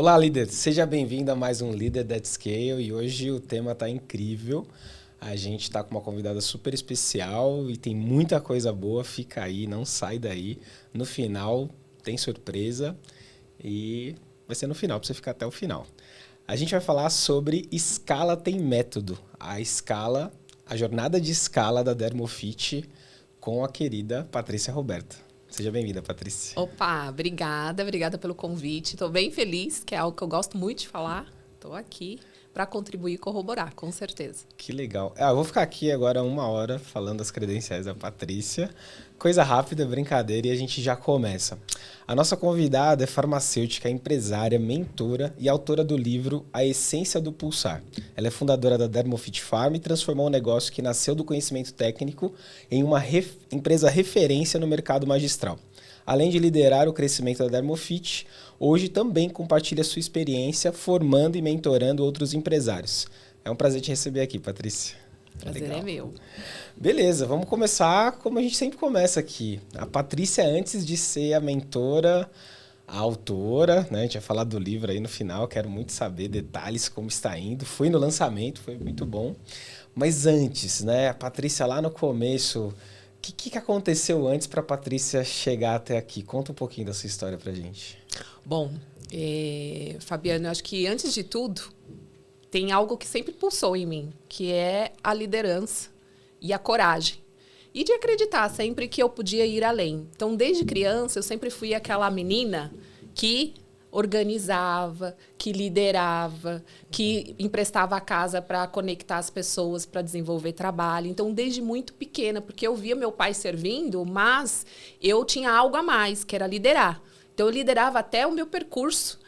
Olá, líder! Seja bem-vindo a mais um Líder That Scale e hoje o tema está incrível. A gente está com uma convidada super especial e tem muita coisa boa. Fica aí, não sai daí. No final tem surpresa e vai ser no final, para você ficar até o final. A gente vai falar sobre Escala Tem Método. A jornada de escala da Dermofit com a querida Patrícia Roberta. Seja bem-vinda, Patrícia. Opa, obrigada pelo convite. Estou bem feliz, que é algo que eu gosto muito de falar. Estou aqui para contribuir e corroborar, com certeza. Que legal. Eu vou ficar aqui agora 1 hora falando das credenciais da Patrícia. Coisa rápida, brincadeira, e a gente já começa. A nossa convidada é farmacêutica, empresária, mentora e autora do livro A Essência do Pulsar. Ela é fundadora da Dermofit Farm e transformou um negócio que nasceu do conhecimento técnico em uma empresa referência no mercado magistral. Além de liderar o crescimento da Dermofit, hoje também compartilha sua experiência formando e mentorando outros empresários. É um prazer te receber aqui, Patrícia. Prazer é meu. Beleza, vamos começar como a gente sempre começa aqui. A Patrícia, antes de ser a mentora, a autora, né? A gente vai falar do livro aí no final, quero muito saber detalhes, como está indo. Fui no lançamento, foi muito bom. Mas antes, né? A Patrícia lá no começo, o que aconteceu antes para a Patrícia chegar até aqui? Conta um pouquinho da sua história pra gente. Bom, Fabiano, eu acho que antes de tudo, tem algo que sempre pulsou em mim, que é a liderança e a coragem. E de acreditar sempre que eu podia ir além. Então, desde criança, eu sempre fui aquela menina que organizava, que liderava, que emprestava a casa para conectar as pessoas, para desenvolver trabalho. Então, desde muito pequena, porque eu via meu pai servindo, mas eu tinha algo a mais, que era liderar. Então, eu liderava até o meu percurso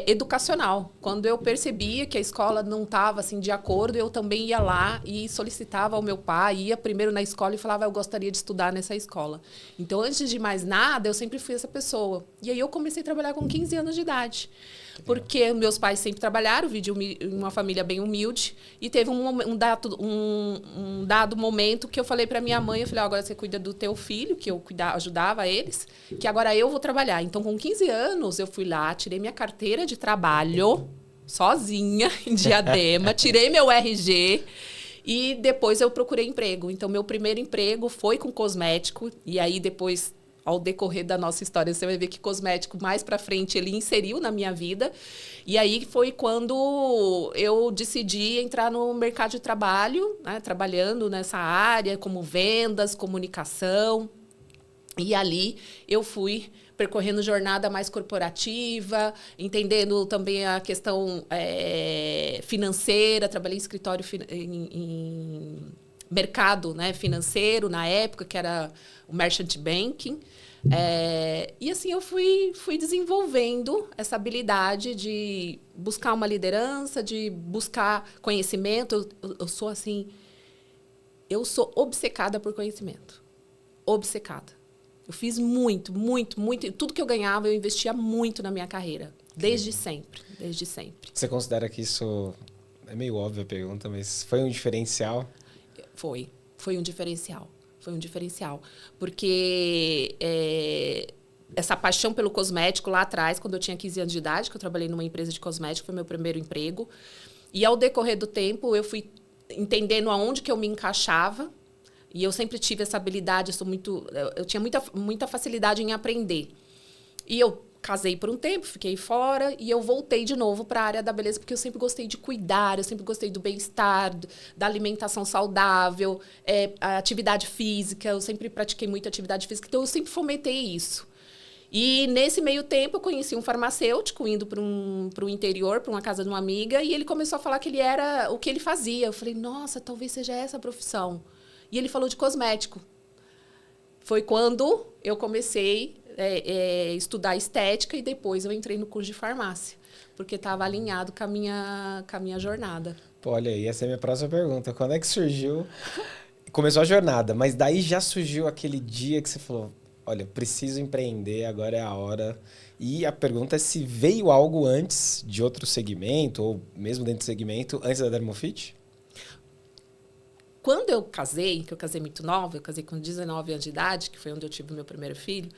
educacional. Quando eu percebia que a escola não estava assim, de acordo, eu também ia lá e solicitava ao meu pai, ia primeiro na escola e falava, eu gostaria de estudar nessa escola. Então, antes de mais nada, eu sempre fui essa pessoa. E aí eu comecei a trabalhar com 15 anos de idade. Porque meus pais sempre trabalharam, vim de uma família bem humilde, e teve um dado momento que eu falei para minha mãe, eu falei, agora você cuida do teu filho, que eu ajudava eles, que agora eu vou trabalhar. Então, com 15 anos, eu fui lá, tirei minha carteira de trabalho, sozinha, em Diadema, tirei meu RG, e depois eu procurei emprego. Então, meu primeiro emprego foi com cosmético, e aí depois, ao decorrer da nossa história, você vai ver que cosmético, mais pra frente, ele inseriu na minha vida. E aí foi quando eu decidi entrar no mercado de trabalho, né, trabalhando nessa área, como vendas, comunicação. E ali eu fui percorrendo jornada mais corporativa, entendendo também a questão financeira. Trabalhei em escritório em mercado, né, financeiro, na época, que era o Merchant Banking. E assim eu fui desenvolvendo essa habilidade de buscar uma liderança, de buscar conhecimento. Eu sou assim, eu sou obcecada por conhecimento. Obcecada. Eu fiz muito. Tudo que eu ganhava, eu investia muito na minha carreira. Desde sempre. Você considera que isso, é meio óbvia a pergunta, mas foi um diferencial? Foi um diferencial. Porque essa paixão pelo cosmético lá atrás, quando eu tinha 15 anos de idade, que eu trabalhei numa empresa de cosmético, foi meu primeiro emprego. E ao decorrer do tempo, eu fui entendendo aonde que eu me encaixava. E eu sempre tive essa habilidade, eu tinha muita facilidade em aprender. E eu casei por um tempo, fiquei fora e eu voltei de novo para a área da beleza, porque eu sempre gostei de cuidar, eu sempre gostei do bem-estar, da alimentação saudável, a atividade física, eu sempre pratiquei muita atividade física, então eu sempre fomentei isso. E nesse meio tempo eu conheci um farmacêutico indo para o interior, para uma casa de uma amiga, e ele começou a falar que ele era o que ele fazia. Eu falei, nossa, talvez seja essa a profissão. E ele falou de cosmético. Foi quando eu comecei estudar estética e depois eu entrei no curso de farmácia, porque estava alinhado com a minha jornada. Pô, olha aí, essa é a minha próxima pergunta. Quando é que surgiu? Começou a jornada, mas daí já surgiu aquele dia que você falou, olha, preciso empreender, agora é a hora. E a pergunta é se veio algo antes de outro segmento, ou mesmo dentro do segmento, antes da Dermofit? Quando eu casei, que eu casei muito nova, eu casei com 19 anos de idade, que foi onde eu tive o meu primeiro filho,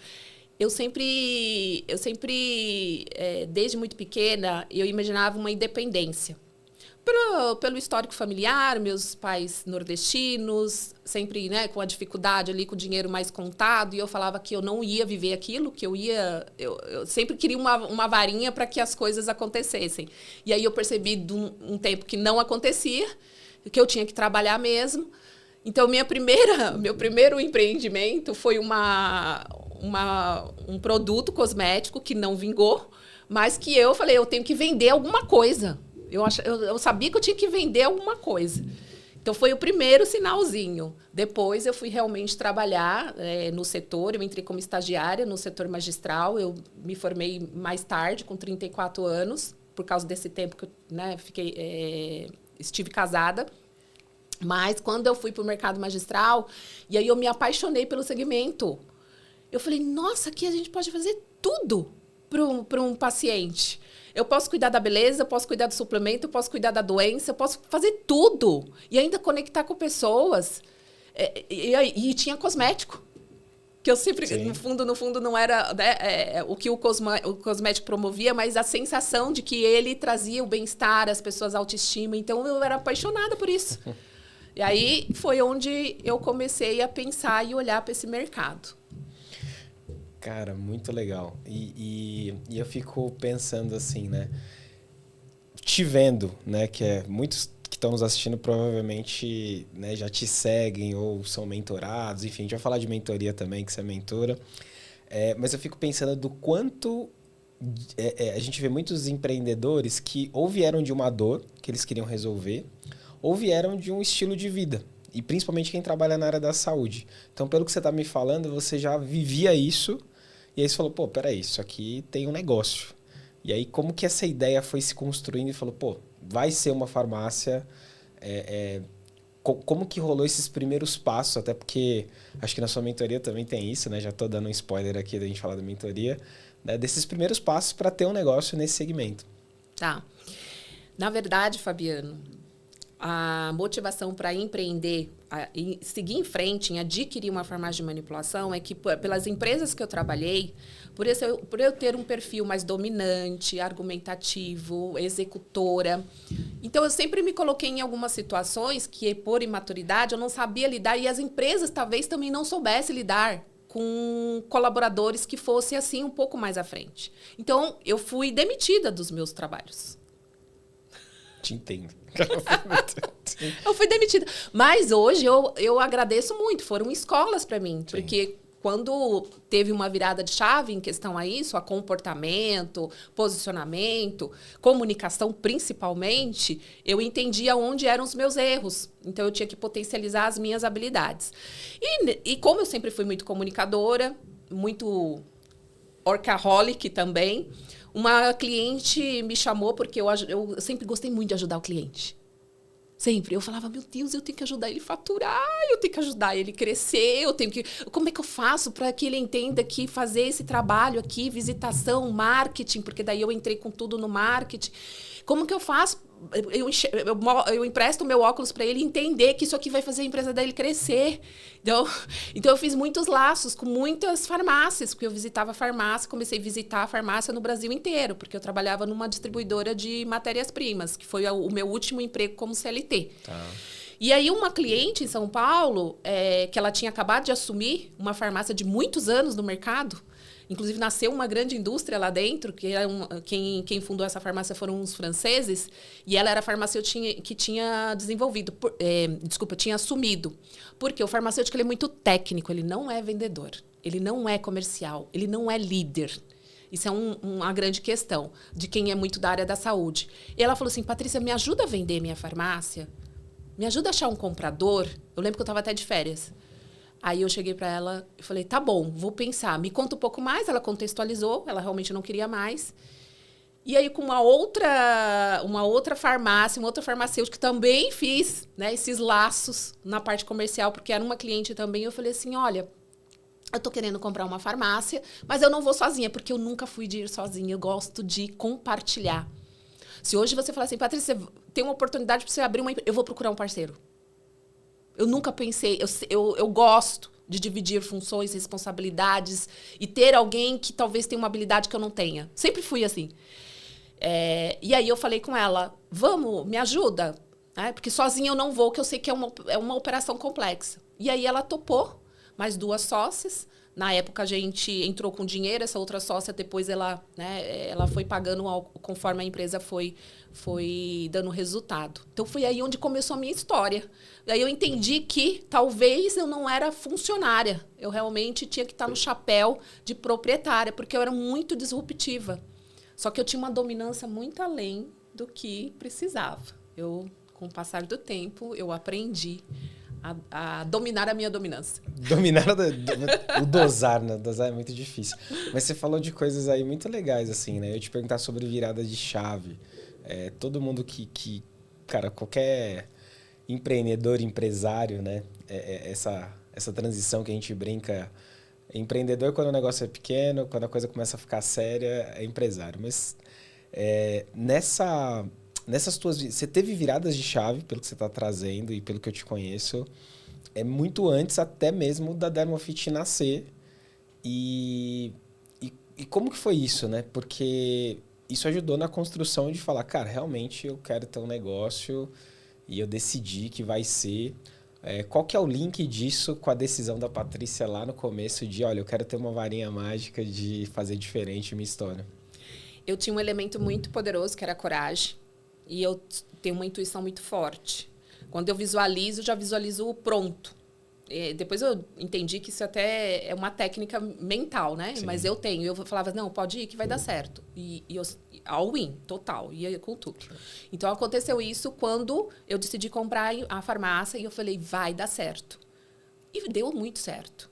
desde muito pequena, eu imaginava uma independência. Pelo histórico familiar, meus pais nordestinos, sempre, né, com a dificuldade ali, com o dinheiro mais contado, e eu falava que eu não ia viver aquilo, que eu sempre queria uma varinha para que as coisas acontecessem. E aí eu percebi de um tempo que não acontecia, que eu tinha que trabalhar mesmo. Então, meu primeiro empreendimento foi um produto cosmético que não vingou, mas que eu falei, eu tenho que vender alguma coisa. Eu sabia que eu tinha que vender alguma coisa. Então, foi o primeiro sinalzinho. Depois, eu fui realmente trabalhar no setor. Eu entrei como estagiária no setor magistral. Eu me formei mais tarde, com 34 anos, por causa desse tempo que eu, né, estive casada. Mas, quando eu fui para o mercado magistral, e aí eu me apaixonei pelo segmento. Eu falei, nossa, aqui a gente pode fazer tudo para um paciente. Eu posso cuidar da beleza, eu posso cuidar do suplemento, eu posso cuidar da doença, eu posso fazer tudo. E ainda conectar com pessoas. E tinha cosmético. Que eu sempre, no fundo, não era, né, o que o cosmético promovia, mas a sensação de que ele trazia o bem-estar, as pessoas, a autoestima. Então, eu era apaixonada por isso. E aí, foi onde eu comecei a pensar e olhar para esse mercado. Cara, muito legal. E eu fico pensando assim, né? Te vendo, né? Que muitos que estão nos assistindo provavelmente, né, já te seguem ou são mentorados. Enfim, a gente vai falar de mentoria também, que você é mentora. Mas eu fico pensando do quanto a gente vê muitos empreendedores que ou vieram de uma dor que eles queriam resolver, ou vieram de um estilo de vida. E principalmente quem trabalha na área da saúde. Então, pelo que você está me falando, você já vivia isso. E aí você falou, pô, peraí, isso aqui tem um negócio. E aí como que essa ideia foi se construindo e falou, pô, vai ser uma farmácia. Como que rolou esses primeiros passos? Até porque acho que na sua mentoria também tem isso, né? Já estou dando um spoiler aqui da gente falar da mentoria. Né? Desses primeiros passos para ter um negócio nesse segmento. Tá. Na verdade, Fabiano, a motivação para empreender, seguir em frente, em adquirir uma farmácia de manipulação, é que pelas empresas que eu trabalhei, por eu ter um perfil mais dominante, argumentativo, executora, então eu sempre me coloquei em algumas situações que, por imaturidade, eu não sabia lidar e as empresas talvez também não soubessem lidar com colaboradores que fossem assim um pouco mais à frente. Então, eu fui demitida dos meus trabalhos. Te entendo. Eu fui demitida. Mas hoje eu agradeço muito. Foram escolas para mim. Sim. Porque quando teve uma virada de chave em questão a isso, a comportamento, posicionamento, comunicação principalmente, eu entendia onde eram os meus erros. Então, eu tinha que potencializar as minhas habilidades. E como eu sempre fui muito comunicadora, muito workaholic também, uma cliente me chamou porque eu sempre gostei muito de ajudar o cliente. Sempre. Eu falava, meu Deus, eu tenho que ajudar ele a faturar, eu tenho que ajudar ele a crescer, como é que eu faço para que ele entenda que fazer esse trabalho aqui, visitação, marketing, porque daí eu entrei com tudo no marketing. Como que eu faço? Eu empresto o meu óculos para ele entender que isso aqui vai fazer a empresa dele crescer. Então, eu fiz muitos laços com muitas farmácias, porque eu visitava a farmácia, comecei a visitar a farmácia no Brasil inteiro, porque eu trabalhava numa distribuidora de matérias-primas, que foi o meu último emprego como CLT. Tá. E aí, uma cliente em São Paulo, que ela tinha acabado de assumir uma farmácia de muitos anos no mercado, inclusive, nasceu uma grande indústria lá dentro, que quem fundou essa farmácia foram os franceses, e ela era a farmacêutica que tinha desenvolvido, tinha assumido. Porque o farmacêutico ele é muito técnico, ele não é vendedor, ele não é comercial, ele não é líder. Isso é uma grande questão de quem é muito da área da saúde. E ela falou assim, Patrícia, me ajuda a vender minha farmácia? Me ajuda a achar um comprador? Eu lembro que eu estava até de férias. Aí eu cheguei para ela e falei, tá bom, vou pensar. Me conta um pouco mais. Ela contextualizou, ela realmente não queria mais. E aí, com uma outra farmácia, uma outra farmacêutica, também fiz, né, esses laços na parte comercial, porque era uma cliente também. Eu falei assim, olha, eu tô querendo comprar uma farmácia, mas eu não vou sozinha, porque eu nunca fui de ir sozinha. Eu gosto de compartilhar. Se hoje você falar assim, Patrícia, tem uma oportunidade para você abrir uma empresa, eu vou procurar um parceiro. Eu nunca pensei... Eu gosto de dividir funções, responsabilidades e ter alguém que talvez tenha uma habilidade que eu não tenha. Sempre fui assim. E aí eu falei com ela, vamos, me ajuda. Porque sozinha eu não vou, que eu sei que é uma operação complexa. E aí ela topou, mais 2 sócias. Na época a gente entrou com dinheiro, essa outra sócia depois ela foi pagando conforme a empresa foi dando resultado. Então foi aí onde começou a minha história. Daí eu entendi que talvez eu não era funcionária. Eu realmente tinha que estar no chapéu de proprietária, porque eu era muito disruptiva. Só que eu tinha uma dominância muito além do que precisava. Com o passar do tempo, eu aprendi a dominar a minha dominância. Dominar o dosar, né? Dosar é muito difícil. Mas você falou de coisas aí muito legais, assim, né? Eu ia te perguntar sobre virada de chave. Todo mundo cara, qualquer empreendedor, empresário, né? Essa transição que a gente brinca. Empreendedor quando o negócio é pequeno, quando a coisa começa a ficar séria, é empresário. Mas nessas tuas... Você teve viradas de chave, pelo que você está trazendo e pelo que eu te conheço, muito antes até mesmo da Dermofit nascer. E como que foi isso, né? Porque isso ajudou na construção de falar, cara, realmente eu quero ter um negócio e eu decidi que vai ser... qual que é o link disso com a decisão da Patrícia lá no começo de, olha, eu quero ter uma varinha mágica de fazer diferente minha história? Eu tinha um elemento muito poderoso, que era a coragem. E eu tenho uma intuição muito forte. Quando eu visualizo, já visualizo o pronto. Depois eu entendi que isso até é uma técnica mental, né? Sim. Mas eu tenho. Eu falava, não, pode ir que vai dar certo. E all win, total. Ia com tudo. Então, aconteceu isso quando eu decidi comprar a farmácia e eu falei, vai dar certo. E deu muito certo.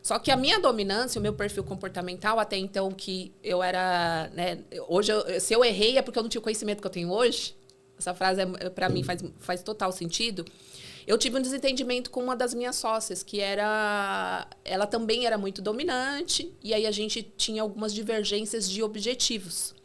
Só que a minha dominância, o meu perfil comportamental, até então que eu era... Né, hoje, se eu errei é porque eu não tinha o conhecimento que eu tenho hoje. Essa frase, para mim, faz total sentido. Eu tive um desentendimento com uma das minhas sócias, que ela também era muito dominante, e aí a gente tinha algumas divergências de objetivos.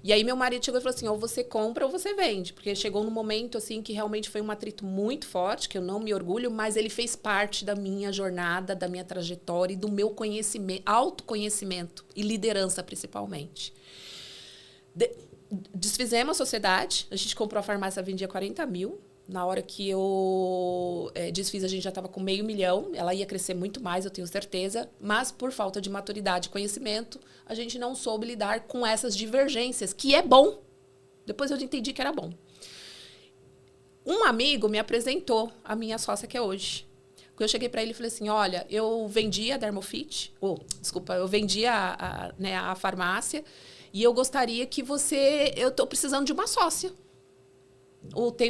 E aí meu marido chegou e falou assim, ou você compra ou você vende. Porque chegou num momento assim que realmente foi um atrito muito forte, que eu não me orgulho, mas ele fez parte da minha jornada, da minha trajetória e do meu conhecimento, autoconhecimento e liderança principalmente. Desfizemos a sociedade, a gente comprou a farmácia, vendia 40 mil. Na hora que eu desfiz, a gente já estava com 500 mil. Ela ia crescer muito mais, eu tenho certeza. Mas, por falta de maturidade e conhecimento, a gente não soube lidar com essas divergências, que é bom. Depois eu entendi que era bom. Um amigo me apresentou a minha sócia, que é hoje. Eu cheguei para ele e falei assim, olha, eu vendi a Dermofit, eu vendi a farmácia, e eu gostaria que eu estou precisando de uma sócia.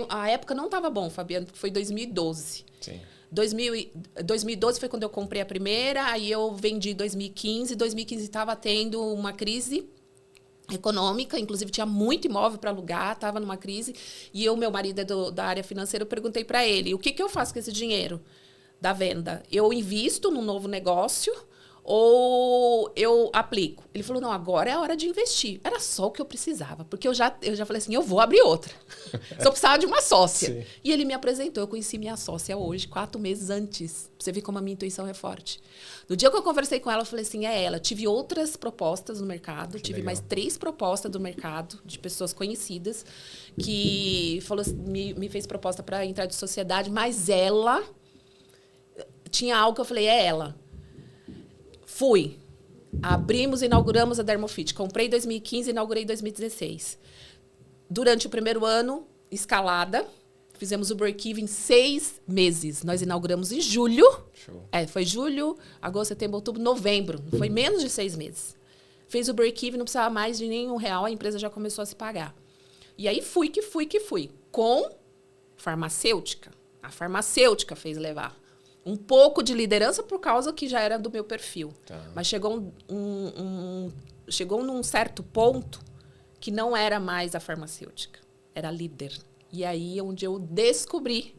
A época não estava bom, Fabiano, porque foi 2012. Sim. 2012 foi quando eu comprei a primeira, aí eu vendi em 2015. 2015 estava tendo uma crise econômica, inclusive tinha muito imóvel para alugar, estava numa crise. E meu marido é da área financeira, eu perguntei para ele, o que eu faço com esse dinheiro da venda? Eu invisto num novo negócio ou eu aplico? Ele falou, não, agora é a hora de investir. Era só o que eu precisava, porque eu já falei assim, eu vou abrir outra. Só precisava de uma sócia. Sim. E ele me apresentou, eu conheci minha sócia hoje, 4 meses antes. Pra você ver como a minha intuição é forte. No dia que eu conversei com ela, eu falei assim, é ela. Tive outras propostas no mercado, tive mais 3 propostas do mercado, de pessoas conhecidas, que me fez proposta para entrar de sociedade, mas ela tinha algo que eu falei, é ela. Fui. Abrimos, inauguramos a Dermofit. Comprei em 2015, inaugurei em 2016. Durante o primeiro ano, escalada. Fizemos o break-even em 6 meses. Nós inauguramos em julho. Show. Foi julho, agosto, setembro, outubro, novembro. Foi menos de 6 meses. Fez o break-even, não precisava mais de nenhum real. A empresa já começou a se pagar. E aí fui. Com farmacêutica. A farmacêutica fez levar. Um pouco de liderança por causa que já era do meu perfil. Tá. Mas chegou num certo ponto que não era mais a farmacêutica. Era líder. E aí onde eu descobri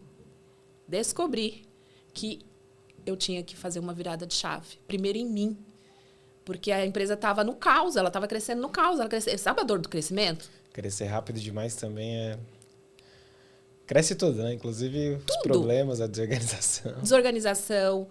que eu tinha que fazer uma virada de chave. Primeiro em mim. Porque a empresa estava no caos, ela estava crescendo no caos. Sabe a dor do crescimento? Crescer rápido demais também é... Cresce tudo, né? Inclusive os problemas, a desorganização. Desorganização,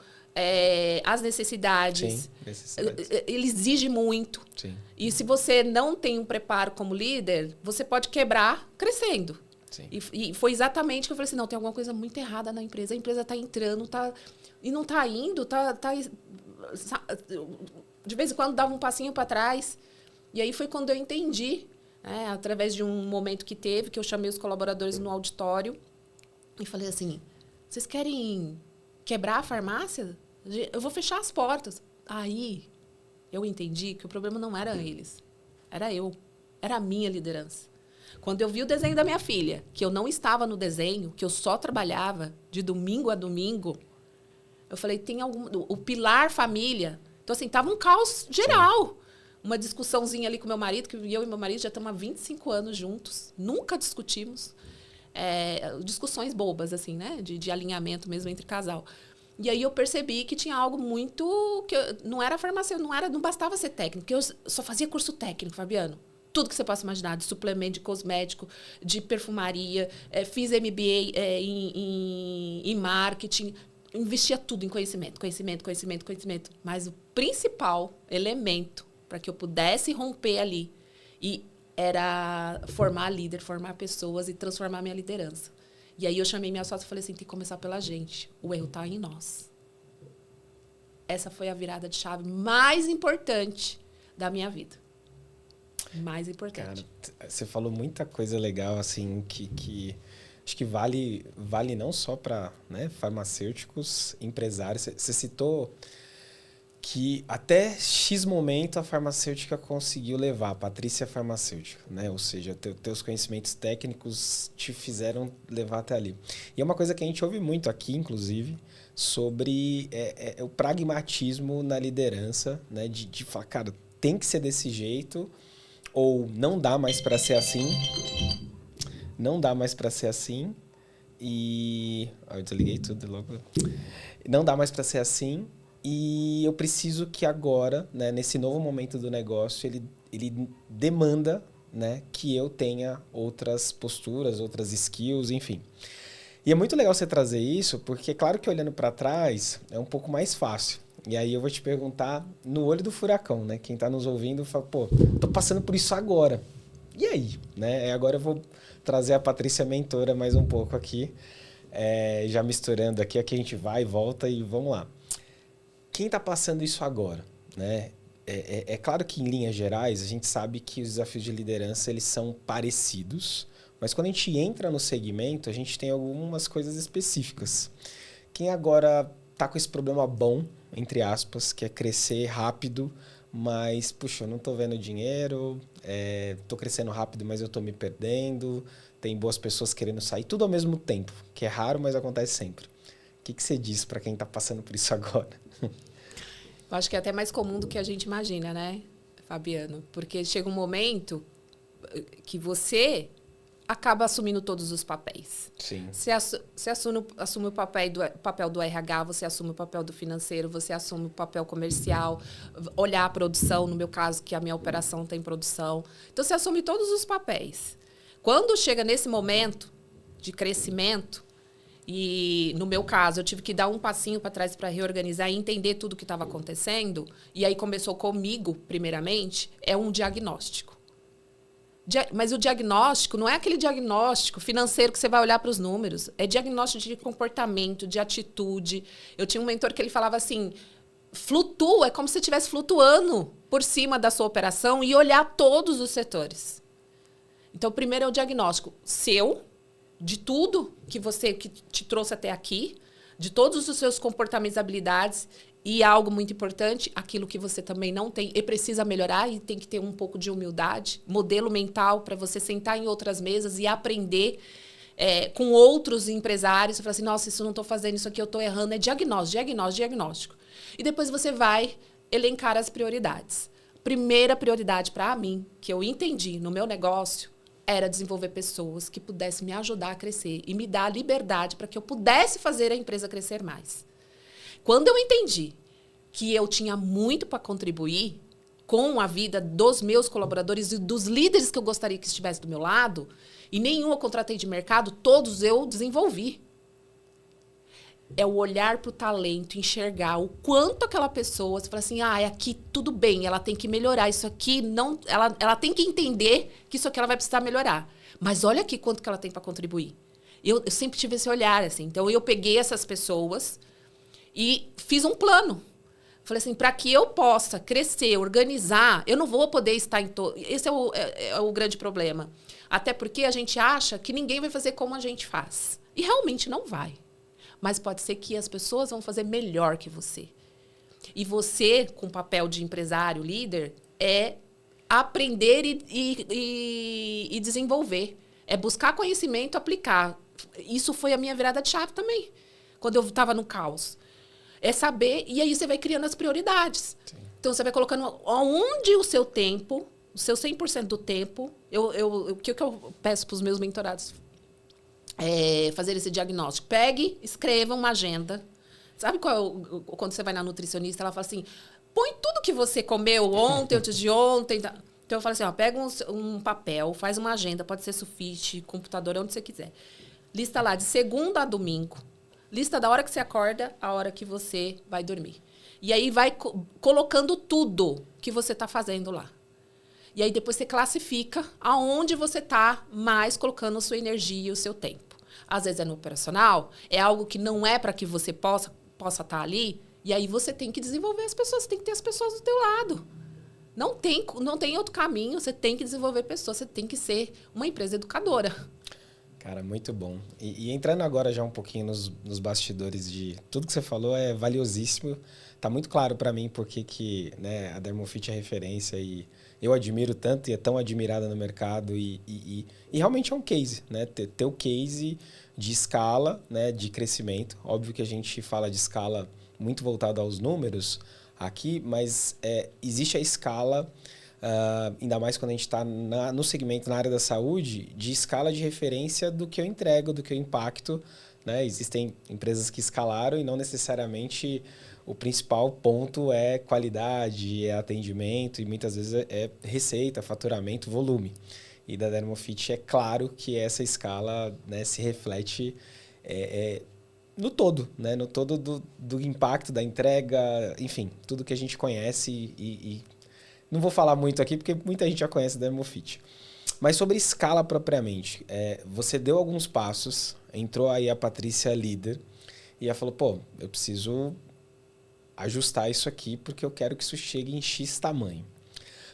as necessidades. Sim, necessidades. Ele exige muito. Sim. E se você não tem um preparo como líder, você pode quebrar crescendo. Sim. E foi exatamente que eu falei assim, não, tem alguma coisa muito errada na empresa. A empresa está entrando, e não está indo, de vez em quando dava um passinho para trás. E aí foi quando eu entendi, né, através de um momento que teve, que eu chamei os colaboradores no auditório e falei assim, vocês querem quebrar a farmácia? Eu vou fechar as portas. Aí eu entendi que o problema não era eles, era eu, era a minha liderança. Quando eu vi o desenho da minha filha, que eu não estava no desenho, que eu só trabalhava de domingo a domingo, eu falei, tem o pilar família. Então, assim, tava um caos geral. Sim. Uma discussãozinha ali com meu marido, que eu e meu marido já estamos há 25 anos juntos, nunca discutimos. Discussões bobas, assim, né? De alinhamento mesmo entre casal. E aí eu percebi que tinha algo muito... não era farmacêutico, não bastava ser técnico, porque eu só fazia curso técnico, Fabiano. Tudo que você possa imaginar, de suplemento, de cosmético, de perfumaria, fiz MBA em marketing, investia tudo em conhecimento. Mas o principal elemento para que eu pudesse romper ali era formar líder, formar pessoas e transformar minha liderança. E aí eu chamei minha sócia e falei assim, tem que começar pela gente. O erro está em nós. Essa foi a virada de chave mais importante da minha vida. Mais importante. Cara, você falou muita coisa legal, assim, que acho que vale não só para, né, farmacêuticos, empresários. Você citou que até X momento a farmacêutica conseguiu levar, a Patrícia farmacêutica, né? Ou seja, teus conhecimentos técnicos te fizeram levar até ali. E é uma coisa que a gente ouve muito aqui, inclusive, sobre o pragmatismo na liderança, né? De falar, cara, tem que ser desse jeito, ou não dá mais para ser assim. Não dá mais para ser assim. E... eu desliguei tudo logo. Não dá mais para ser assim. E eu preciso que agora, né, nesse novo momento do negócio, ele demanda, né, que eu tenha outras posturas, outras skills, enfim. E é muito legal você trazer isso, porque claro que olhando para trás é um pouco mais fácil. E aí eu vou te perguntar no olho do furacão, né? Quem está nos ouvindo fala, pô, tô passando por isso agora. E aí? Né? Agora eu vou trazer a Patrícia mentora mais um pouco aqui, já misturando aqui a gente vai e volta e vamos lá. Quem está passando isso agora? Né? É claro que, em linhas gerais, a gente sabe que os desafios de liderança eles são parecidos, mas quando a gente entra no segmento, a gente tem algumas coisas específicas. Quem agora está com esse problema bom, entre aspas, que é crescer rápido, mas, puxa, eu não estou vendo dinheiro, estou crescendo rápido, mas eu estou me perdendo, tem boas pessoas querendo sair, tudo ao mesmo tempo, que é raro, mas acontece sempre. O que você diz para quem está passando por isso agora? Eu acho que é até mais comum do que a gente imagina, né, Fabiano? Porque chega um momento que você acaba assumindo todos os papéis. Sim. Você assume o papel do RH, você assume o papel do financeiro, você assume o papel comercial, olhar a produção, no meu caso, que a minha operação tem produção. Então, você assume todos os papéis. Quando chega nesse momento de crescimento, e no meu caso, eu tive que dar um passinho para trás para reorganizar e entender tudo o que estava acontecendo, e aí começou comigo, primeiramente, é um diagnóstico. Mas o diagnóstico não é aquele diagnóstico financeiro que você vai olhar para os números. É diagnóstico de comportamento, de atitude. Eu tinha um mentor que ele falava assim, flutua, é como se você estivesse flutuando por cima da sua operação e olhar todos os setores. Então, primeiro é o diagnóstico seu, de tudo que te trouxe até aqui, de todos os seus comportamentos e habilidades, e algo muito importante, aquilo que você também não tem e precisa melhorar, e tem que ter um pouco de humildade, modelo mental para você sentar em outras mesas e aprender com outros empresários. Você fala assim, nossa, isso não estou fazendo, isso aqui eu estou errando. É diagnóstico. E depois você vai elencar as prioridades. Primeira prioridade para mim, que eu entendi no meu negócio, era desenvolver pessoas que pudessem me ajudar a crescer e me dar a liberdade para que eu pudesse fazer a empresa crescer mais. Quando eu entendi que eu tinha muito para contribuir com a vida dos meus colaboradores e dos líderes que eu gostaria que estivessem do meu lado, E nenhum eu contratei de mercado, todos eu desenvolvi. É o olhar para o talento, enxergar o quanto aquela pessoa, você fala assim, aqui tudo bem, ela tem que melhorar, isso aqui não, ela tem que entender que isso aqui ela vai precisar melhorar. Mas olha aqui quanto que ela tem para contribuir. Eu sempre tive esse olhar, assim. Então, eu peguei essas pessoas e fiz um plano. Falei assim, para que eu possa crescer, organizar, eu não vou poder estar em todo... Esse é o grande problema. Até porque a gente acha que ninguém vai fazer como a gente faz. E realmente não vai. Mas pode ser que as pessoas vão fazer melhor que você. E você, com o papel de empresário, líder, é aprender e desenvolver. É buscar conhecimento, aplicar. Isso foi a minha virada de chave também, quando eu estava no caos. É saber, e aí você vai criando as prioridades. Sim. Então, você vai colocando onde o seu tempo, o seu 100% do tempo... O que eu peço para os meus mentorados? Fazer esse diagnóstico. Pegue, escreva uma agenda. Sabe quando você vai na nutricionista, ela fala assim, põe tudo que você comeu ontem, antes de ontem. Tá? Então, eu falo assim, pega um papel, faz uma agenda, pode ser sulfite, computador, onde você quiser. Lista lá de segunda a domingo. Lista da hora que você acorda, a hora que você vai dormir. E aí vai colocando tudo que você está fazendo lá. E aí depois você classifica aonde você está mais colocando a sua energia e o seu tempo. Às vezes é no operacional, é algo que não é para que você possa estar ali, e aí você tem que desenvolver as pessoas, você tem que ter as pessoas do teu lado. Não tem outro caminho, você tem que desenvolver pessoas, você tem que ser uma empresa educadora. Cara, muito bom. E entrando agora já um pouquinho nos bastidores de... Tudo que você falou é valiosíssimo. Tá muito claro para mim porque que, né, a Dermofit é referência e eu admiro tanto e é tão admirada no mercado e realmente é um case, né? Ter o case de escala, né, de crescimento. Óbvio que a gente fala de escala muito voltada aos números aqui, mas existe a escala... ainda mais quando a gente está no segmento, na área da saúde, de escala de referência do que eu entrego, do que eu impacto. Né? Existem empresas que escalaram e não necessariamente o principal ponto é qualidade, é atendimento e muitas vezes é receita, faturamento, volume. E da Dermofit é claro que essa escala, né, se reflete no todo, né? No todo do impacto, da entrega, enfim, tudo que a gente conhece e não vou falar muito aqui, porque muita gente já conhece a Dermofit. Mas sobre escala propriamente, você deu alguns passos, entrou aí a Patrícia líder, e ela falou, eu preciso ajustar isso aqui, porque eu quero que isso chegue em X tamanho.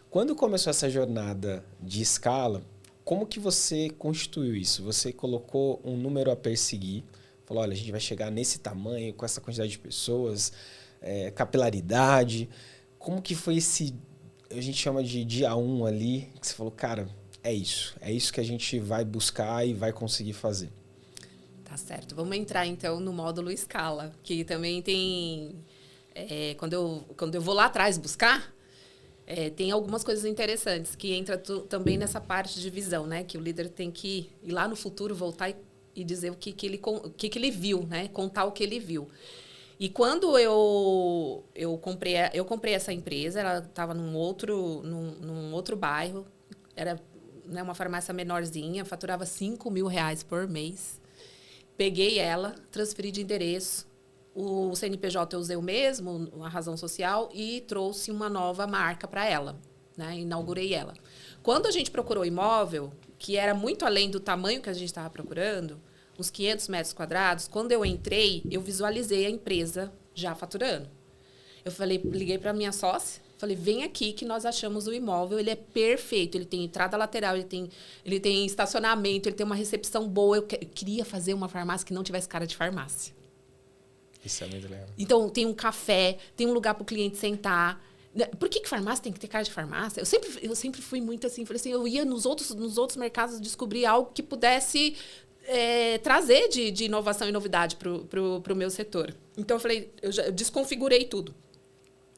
Quando começou essa jornada de escala, como que você constituiu isso? Você colocou um número a perseguir, falou, olha, a gente vai chegar nesse tamanho, com essa quantidade de pessoas, capilaridade. Como que foi esse... A gente chama de dia 1 ali, que você falou, cara, é isso que a gente vai buscar e vai conseguir fazer. Tá certo. Vamos entrar, então, no módulo escala, que também tem... quando eu vou lá atrás buscar, tem algumas coisas interessantes, que entra também nessa parte de visão, né? Que o líder tem que ir lá no futuro, voltar e dizer o que ele viu, né? Contar o que ele viu. E quando eu comprei essa empresa, ela estava num outro bairro, era, né, uma farmácia menorzinha, faturava R$5.000 por mês. Peguei ela, transferi de endereço, o CNPJ eu usei o mesmo, a razão social, e trouxe uma nova marca para ela, né? Inaugurei ela. Quando a gente procurou imóvel, que era muito além do tamanho que a gente estava procurando, uns 500 metros quadrados, quando eu entrei, eu visualizei a empresa já faturando. Eu liguei para minha sócia, falei, vem aqui que nós achamos o imóvel, ele é perfeito, ele tem entrada lateral, ele tem estacionamento, ele tem uma recepção boa. Eu queria fazer uma farmácia que não tivesse cara de farmácia. Isso é muito legal. Então, tem um café, tem um lugar para o cliente sentar. Por que farmácia tem que ter cara de farmácia? Eu sempre fui muito assim, falei assim, eu ia nos outros mercados descobrir algo que pudesse... trazer de inovação e novidade para o meu setor. Então, eu desconfigurei tudo.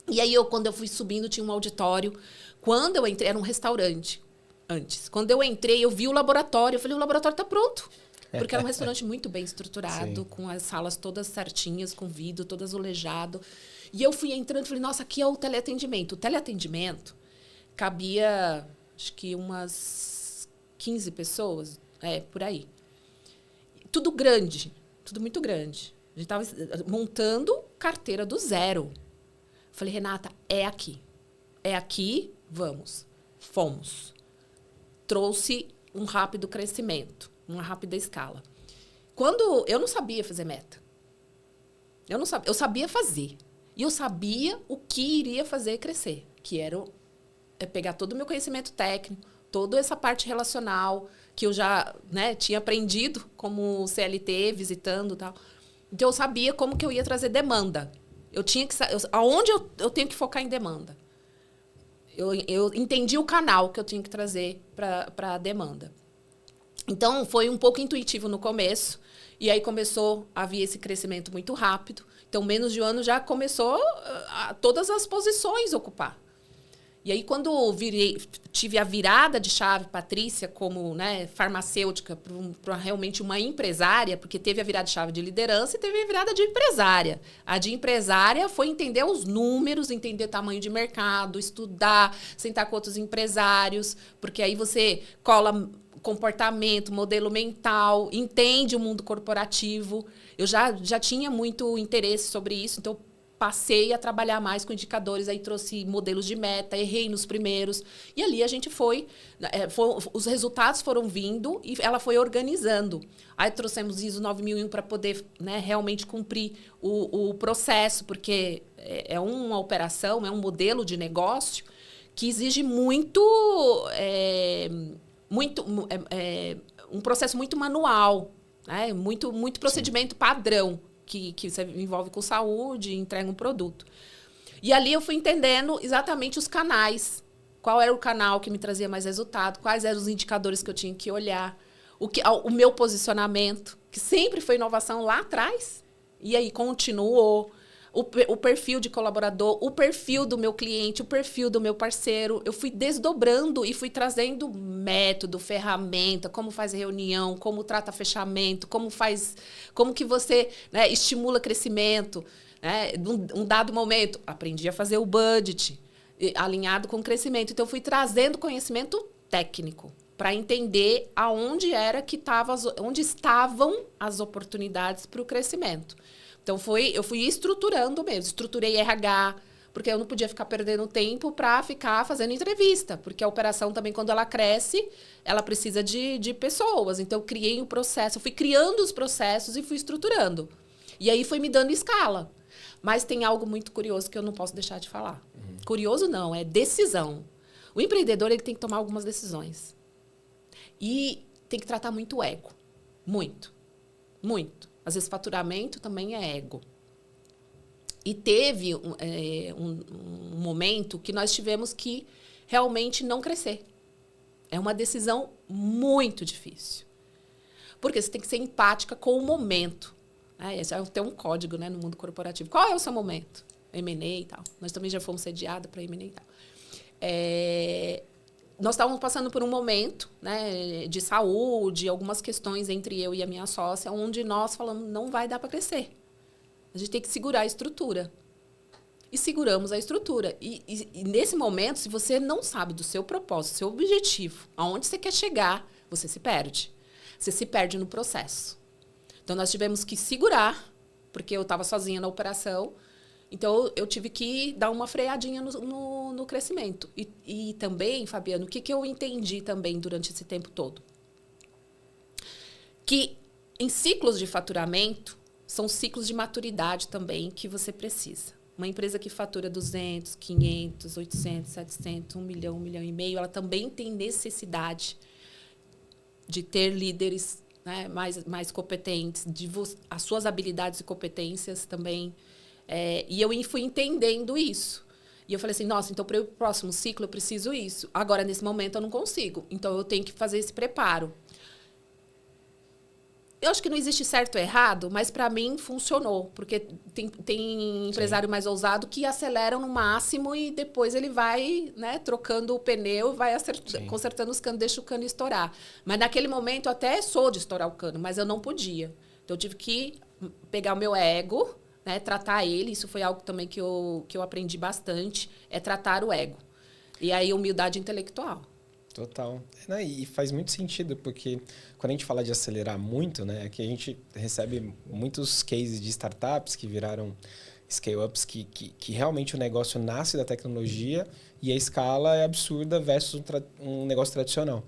E aí, quando eu fui subindo, tinha um auditório. Quando eu entrei, era um restaurante antes. Quando eu entrei, eu vi o laboratório. Eu falei, o laboratório está pronto. Porque era um restaurante muito bem estruturado, sim, com as salas todas certinhas, com vidro, todo azulejado. E eu fui entrando e falei, nossa, aqui é o teleatendimento. O teleatendimento cabia, acho que umas 15 pessoas. por aí. Tudo grande, tudo muito grande. A gente estava montando carteira do zero. Falei, Renata, é aqui. É aqui, vamos. Fomos. Trouxe um rápido crescimento, uma rápida escala. Quando eu não sabia fazer meta. Eu sabia fazer. E eu sabia o que iria fazer crescer, que era pegar todo o meu conhecimento técnico, toda essa parte relacional, que eu já, né, tinha aprendido como CLT, visitando e tal. Então, eu sabia como que eu ia trazer demanda. Eu tinha que aonde eu tenho que focar em demanda. Eu entendi o canal que eu tinha que trazer para a demanda. Então, foi um pouco intuitivo no começo. E aí começou a vir esse crescimento muito rápido. Então, menos de um ano já começou a todas as posições ocupar. E aí, quando tive a virada de chave, Patrícia, como, né, farmacêutica, para realmente uma empresária, porque teve a virada de chave de liderança e teve a virada de empresária. A de empresária foi entender os números, entender o tamanho de mercado, estudar, sentar com outros empresários, porque aí você cola comportamento, modelo mental, entende o mundo corporativo. Eu já tinha muito interesse sobre isso, então passei a trabalhar mais com indicadores, aí trouxe modelos de meta, errei nos primeiros. E ali a gente os resultados foram vindo e ela foi organizando. Aí trouxemos ISO 9001 para poder, né, realmente cumprir o processo, porque é uma operação, é um modelo de negócio que exige um processo muito manual, né? Muito procedimento padrão. Que você envolve com saúde, entrega um produto. E ali eu fui entendendo exatamente os canais. Qual era o canal que me trazia mais resultado, quais eram os indicadores que eu tinha que olhar, o meu posicionamento, que sempre foi inovação lá atrás, e aí continuou. O perfil de colaborador, o perfil do meu cliente, o perfil do meu parceiro. Eu fui desdobrando e fui trazendo método, ferramenta, como faz reunião, como trata fechamento, como que você, né, estimula crescimento. Né? Num dado momento, aprendi a fazer o budget, alinhado com o crescimento. Então, eu fui trazendo conhecimento técnico para entender onde estavam as oportunidades para o crescimento. Então, eu fui estruturando mesmo. Estruturei RH, porque eu não podia ficar perdendo tempo para ficar fazendo entrevista. Porque a operação também, quando ela cresce, ela precisa de pessoas. Então, eu criei um processo. Eu fui criando os processos e fui estruturando. E aí, foi me dando escala. Mas tem algo muito curioso que eu não posso deixar de falar. Curioso não, é decisão. O empreendedor ele tem que tomar algumas decisões. E tem que tratar muito o ego. Muito. Muito. Às vezes, faturamento também é ego. E teve um momento que nós tivemos que realmente não crescer. É uma decisão muito difícil. Porque você tem que ser empática com o momento. Esse tem um código, né, no mundo corporativo. Qual é o seu momento? M&A e tal. Nós também já fomos sediados para M&A e tal. Nós estávamos passando por um momento, né, de saúde, algumas questões entre eu e a minha sócia, onde nós falamos, não vai dar para crescer. A gente tem que segurar a estrutura. E seguramos a estrutura. E nesse momento, se você não sabe do seu propósito, do seu objetivo, aonde você quer chegar, você se perde. Você se perde no processo. Então, nós tivemos que segurar, porque eu estava sozinha na operação. Então, eu tive que dar uma freadinha no crescimento. E também, Fabiano, o que eu entendi também durante esse tempo todo? Que em ciclos de faturamento, são ciclos de maturidade também que você precisa. Uma empresa que fatura 200, 500, 800, 700, 1 milhão, 1 milhão e meio, ela também tem necessidade de ter líderes, né, mais competentes, as suas habilidades e competências também. E eu fui entendendo isso. E eu falei assim, nossa, então para o próximo ciclo eu preciso isso. Agora, nesse momento, eu não consigo. Então, eu tenho que fazer esse preparo. Eu acho que não existe certo ou errado, mas para mim funcionou. Porque tem empresário mais ousado que acelera no máximo e depois ele vai, né, trocando o pneu, vai consertando os canos, deixa o cano estourar. Mas naquele momento eu até sou de estourar o cano, mas eu não podia. Então eu tive que pegar o meu ego, né, tratar ele. Isso foi algo também que eu aprendi bastante, é tratar o ego. E aí, humildade intelectual. Total. Né, e faz muito sentido, porque quando a gente fala de acelerar muito, né, é que a gente recebe muitos cases de startups que viraram scale-ups que realmente o negócio nasce da tecnologia e a escala é absurda versus um negócio tradicional.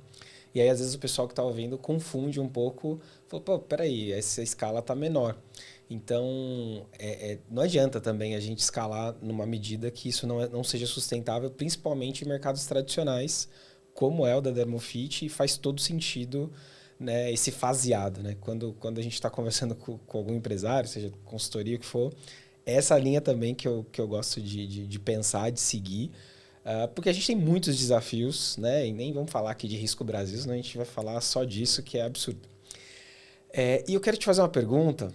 E aí, às vezes, o pessoal que está ouvindo confunde um pouco, fala, pô, peraí, essa escala está menor. Então, não adianta também a gente escalar numa medida que isso não seja sustentável, principalmente em mercados tradicionais, como é o da Dermofit, e faz todo sentido, né, esse faseado. Né? Quando a gente está conversando com algum empresário, seja consultoria, o que for, é essa linha também que eu gosto de pensar, de seguir, porque a gente tem muitos desafios, né? E nem vamos falar aqui de risco Brasil, senão a gente vai falar só disso, que é absurdo. E eu quero te fazer uma pergunta,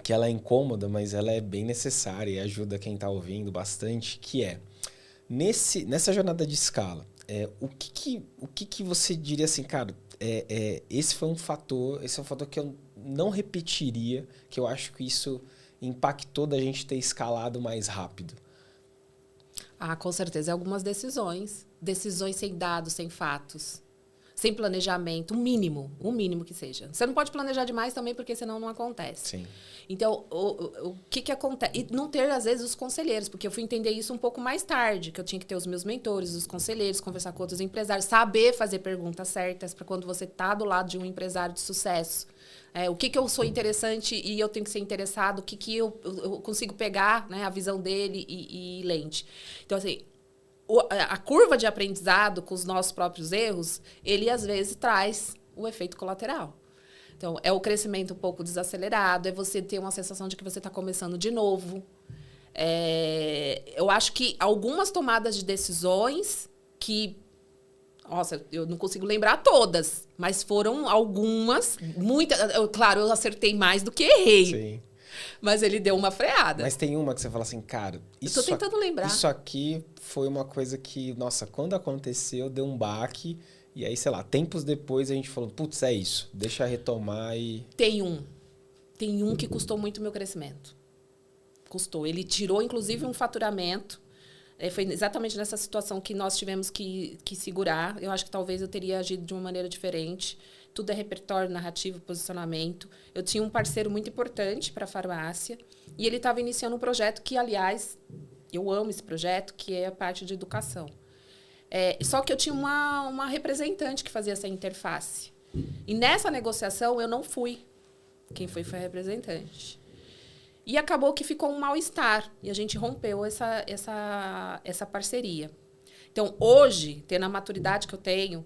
que ela é incômoda, mas ela é bem necessária e ajuda quem está ouvindo bastante, que é, nessa jornada de escala, o que você diria assim, cara, esse é um fator que eu não repetiria, que eu acho que isso impactou da gente ter escalado mais rápido? Ah, com certeza. Algumas decisões. Decisões sem dados, sem fatos. Sem planejamento, o mínimo que seja. Você não pode planejar demais também, porque senão não acontece. Sim. Então, o que acontece? E não ter, às vezes, os conselheiros, porque eu fui entender isso um pouco mais tarde, que eu tinha que ter os meus mentores, os conselheiros, conversar com outros empresários, saber fazer perguntas certas para quando você está do lado de um empresário de sucesso. O que eu sou interessante e eu tenho que ser interessado, o que eu consigo pegar, né, a visão dele e lente. Então, assim, a curva de aprendizado com os nossos próprios erros, ele às vezes traz o efeito colateral. Então, é o crescimento um pouco desacelerado, é você ter uma sensação de que você está começando de novo. Eu acho que algumas tomadas de decisões que... Nossa, eu não consigo lembrar todas, mas foram algumas, muitas. Claro, eu acertei mais do que errei. Sim. Mas ele deu uma freada. Mas tem uma que você fala assim, cara, eu tô tentando lembrar. Isso aqui foi uma coisa que, nossa, quando aconteceu, deu um baque. E aí, sei lá, tempos depois a gente falou, putz, é isso, deixa eu retomar e... Tem um que custou muito o meu crescimento. Custou. Ele tirou, inclusive, um faturamento. Foi exatamente nessa situação que nós tivemos que segurar. Eu acho que talvez eu teria agido de uma maneira diferente. Tudo é repertório, narrativo, posicionamento. Eu tinha um parceiro muito importante para a farmácia e ele estava iniciando um projeto que, aliás, eu amo esse projeto, que é a parte de educação. Só que eu tinha uma representante que fazia essa interface. E nessa negociação eu não fui. Quem foi a representante. E acabou que ficou um mal-estar. E a gente rompeu essa parceria. Então, hoje, tendo a maturidade que eu tenho,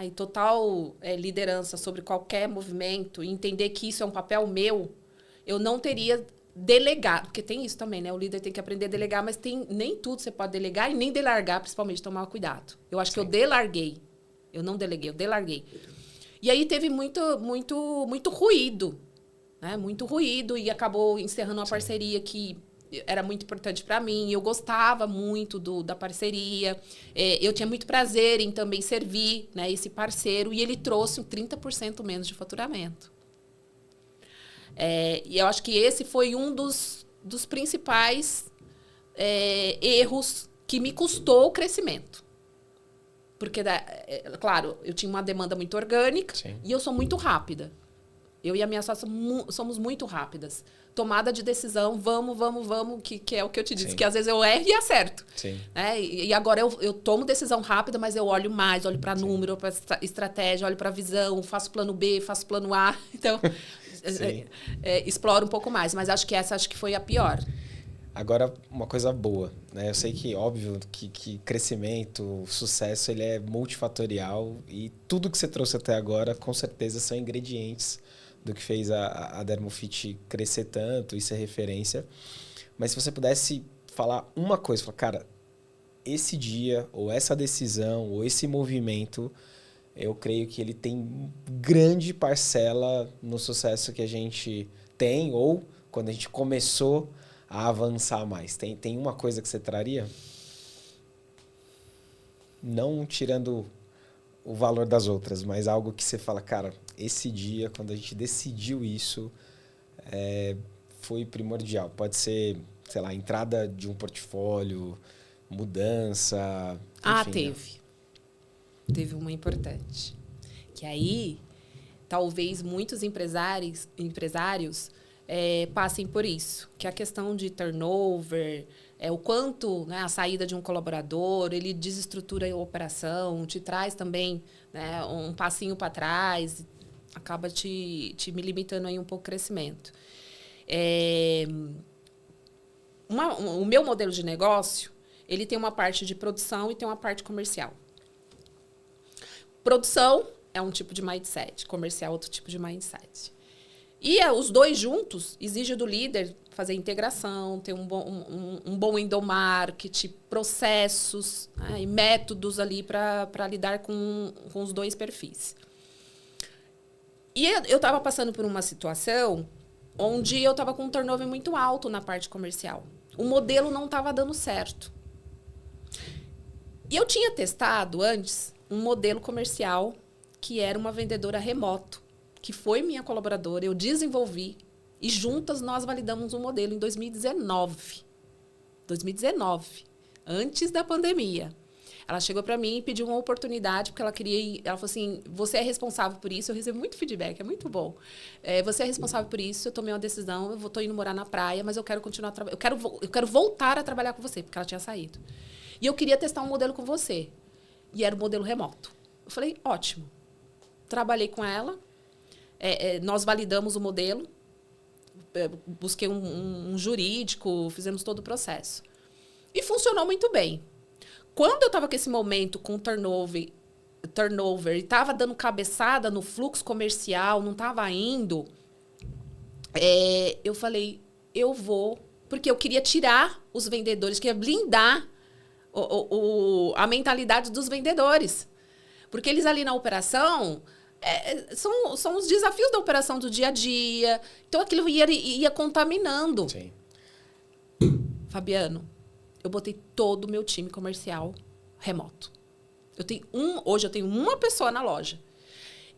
e total liderança sobre qualquer movimento, e entender que isso é um papel meu, eu não teria delegado. Porque tem isso também, né? O líder tem que aprender a delegar, mas nem tudo você pode delegar e nem delargar, principalmente, tomar cuidado. Eu acho que eu delarguei. Eu não deleguei, eu delarguei. E aí teve muito ruído. Muito ruído e acabou encerrando uma parceria que era muito importante para mim. Eu gostava muito da parceria. Eu tinha muito prazer em também servir, né, esse parceiro. E ele trouxe 30% menos de faturamento. E eu acho que esse foi um dos principais erros que me custou o crescimento. Porque, claro, eu tinha uma demanda muito orgânica. Sim. E eu sou muito rápida. Eu e a minha sócia somos muito rápidas. Tomada de decisão, vamos, que é o que eu te disse, Sim. que às vezes eu erro e acerto. Sim. E agora eu tomo decisão rápida, mas eu olho mais, olho para número, para estratégia, olho para visão, faço plano B, faço plano A. Então, exploro um pouco mais. Mas acho que foi a pior. Agora, uma coisa boa, né? Eu sei que, óbvio, que crescimento, sucesso, ele é multifatorial e tudo que você trouxe até agora, com certeza, são ingredientes do que fez a Dermofit crescer tanto e ser referência. Mas se você pudesse falar uma coisa, falar, cara, esse dia, ou essa decisão, ou esse movimento, eu creio que ele tem grande parcela no sucesso que a gente tem, ou quando a gente começou a avançar mais. Tem uma coisa que você traria? Não tirando o valor das outras, mas algo que você fala, cara, esse dia, quando a gente decidiu isso, foi primordial. Pode ser, sei lá, entrada de um portfólio, mudança, enfim. Teve. teve uma importante. Que aí, talvez muitos empresários passem por isso. Que é a questão de turnover, o quanto, né, a saída de um colaborador, ele desestrutura a operação, te traz também, né, um passinho para trás, acaba te me limitando aí um pouco o crescimento. O meu modelo de negócio, ele tem uma parte de produção e tem uma parte comercial. Produção é um tipo de mindset, comercial é outro tipo de mindset. E os dois juntos exigem do líder fazer integração, ter um bom endomarketing, processos, né, e métodos ali para lidar com os dois perfis. E eu estava passando por uma situação onde eu estava com um turnover muito alto na parte comercial. O modelo não estava dando certo. E eu tinha testado antes um modelo comercial que era uma vendedora remoto, que foi minha colaboradora, eu desenvolvi e juntas nós validamos um modelo em 2019. 2019, antes da pandemia. Ela chegou para mim e pediu uma oportunidade, porque ela queria... Ela falou assim, você é responsável por isso. Eu recebo muito feedback, é muito bom. Você é responsável por isso, eu tomei uma decisão, eu estou indo morar na praia, mas eu quero continuar trabalhando. Eu quero voltar a trabalhar com você, porque ela tinha saído. E eu queria testar um modelo com você. E era um modelo remoto. Eu falei, ótimo. Trabalhei com ela, nós validamos o modelo, busquei um jurídico, fizemos todo o processo. E funcionou muito bem. Quando eu estava com esse momento com turnover e estava dando cabeçada no fluxo comercial, não estava indo, eu falei, eu vou... Porque eu queria tirar os vendedores, queria blindar a mentalidade dos vendedores. Porque eles ali na operação... são os desafios da operação do dia a dia. Então, aquilo ia contaminando. Sim. Fabiano, eu botei todo o meu time comercial remoto. Hoje eu tenho uma pessoa na loja.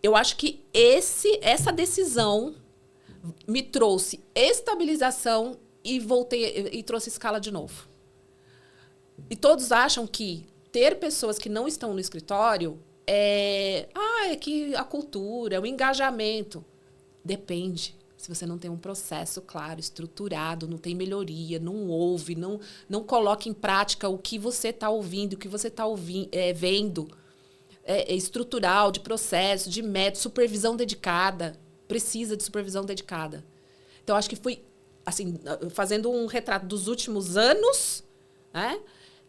Eu acho que essa decisão me trouxe estabilização e trouxe escala de novo. E todos acham que ter pessoas que não estão no escritório é que a cultura, o engajamento. Depende. Se você não tem um processo claro, estruturado, não tem melhoria, não ouve, não coloca em prática o que você está ouvindo, o que você está vendo, estrutural, de processo, de método, supervisão dedicada. Precisa de supervisão dedicada. Então, acho que foi, assim, fazendo um retrato dos últimos anos, né,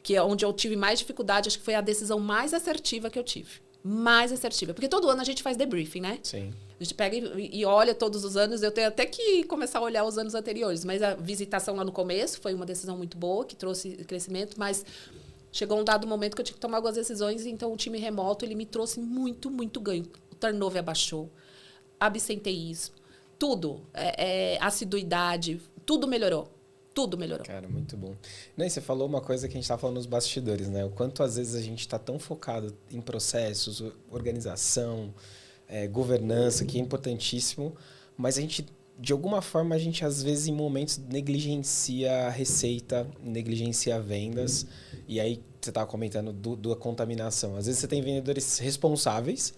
que é onde eu tive mais dificuldade, acho que foi a decisão mais assertiva que eu tive. Mais assertiva. Porque todo ano a gente faz debriefing, né? Sim. A gente pega e olha todos os anos. Eu tenho até que começar a olhar os anos anteriores. Mas a visitação lá no começo foi uma decisão muito boa, que trouxe crescimento. Mas chegou um dado momento que eu tinha que tomar algumas decisões. Então, o time remoto, ele me trouxe muito, muito ganho. O turnover abaixou. Absenteísmo. Tudo. Assiduidade. Tudo melhorou. Tudo melhorou. Cara, muito bom. Não, e você falou uma coisa que a gente estava falando nos bastidores, né? O quanto às vezes a gente está tão focado em processos, organização, governança, que é importantíssimo, mas a gente, de alguma forma, a gente às vezes em momentos negligencia a receita, negligencia vendas, e aí você estava comentando da contaminação. Às vezes você tem vendedores responsáveis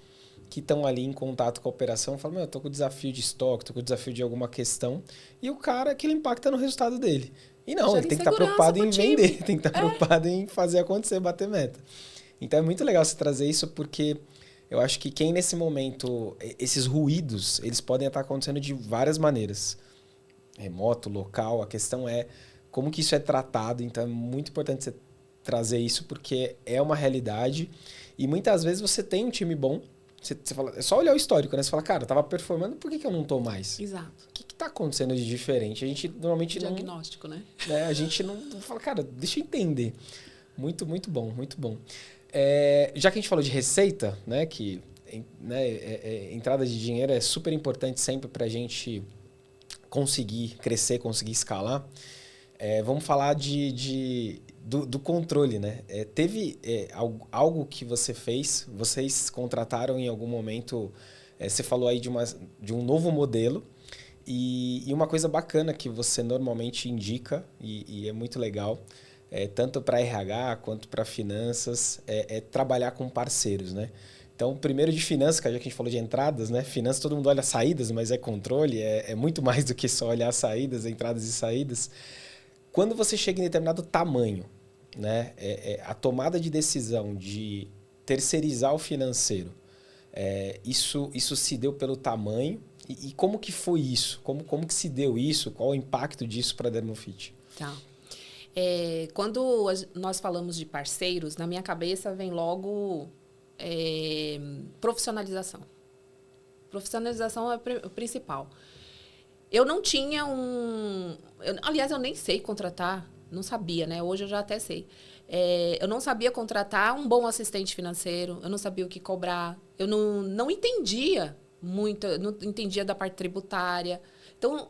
que estão ali em contato com a operação e falam, eu estou com desafio de estoque, estou com desafio de alguma questão, e o cara, aquilo impacta no resultado dele. E não, ele tem que estar preocupado em vender, tem que estar preocupado em fazer acontecer, bater meta. Então é muito legal você trazer isso, porque eu acho que quem nesse momento, esses ruídos, eles podem estar acontecendo de várias maneiras. Remoto, local, a questão é como que isso é tratado, então é muito importante você trazer isso, porque é uma realidade, e muitas vezes você tem um time bom. Você fala, é só olhar o histórico, né? Você fala, cara, eu tava performando, por que eu não tô mais? Exato. O que tá acontecendo de diferente? A gente normalmente diagnóstico, não... né? A gente não fala, cara, deixa eu entender. Muito, muito bom, muito bom. Já que a gente falou de receita, né? Que entrada de dinheiro é super importante sempre pra gente conseguir crescer, conseguir escalar. Vamos falar do controle, né? Teve algo que você fez, vocês contrataram em algum momento, você falou aí de um novo modelo, e uma coisa bacana que você normalmente indica, e é muito legal, tanto para RH quanto para finanças, é trabalhar com parceiros, né? Então, primeiro de finanças, que já que a gente falou de entradas, né? Finanças, todo mundo olha saídas, mas é controle, é muito mais do que só olhar saídas, entradas e saídas. Quando você chega em determinado tamanho, né? A tomada de decisão de terceirizar o financeiro, isso se deu pelo tamanho? E como que foi isso? Como que se deu isso? Qual o impacto disso para a Dermofit? Tá. Quando nós falamos de parceiros, na minha cabeça vem logo profissionalização. Profissionalização é o principal. Eu não tinha aliás, eu nem sei contratar, não sabia, né? Hoje eu já até sei. Eu não sabia contratar um bom assistente financeiro, eu não sabia o que cobrar, eu não entendia muito, não entendia da parte tributária. Então,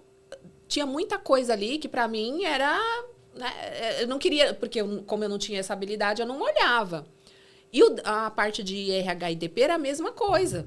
tinha muita coisa ali que, para mim, era... Né, eu não queria, porque como eu não tinha essa habilidade, eu não olhava. E a parte de RH e DP era a mesma coisa.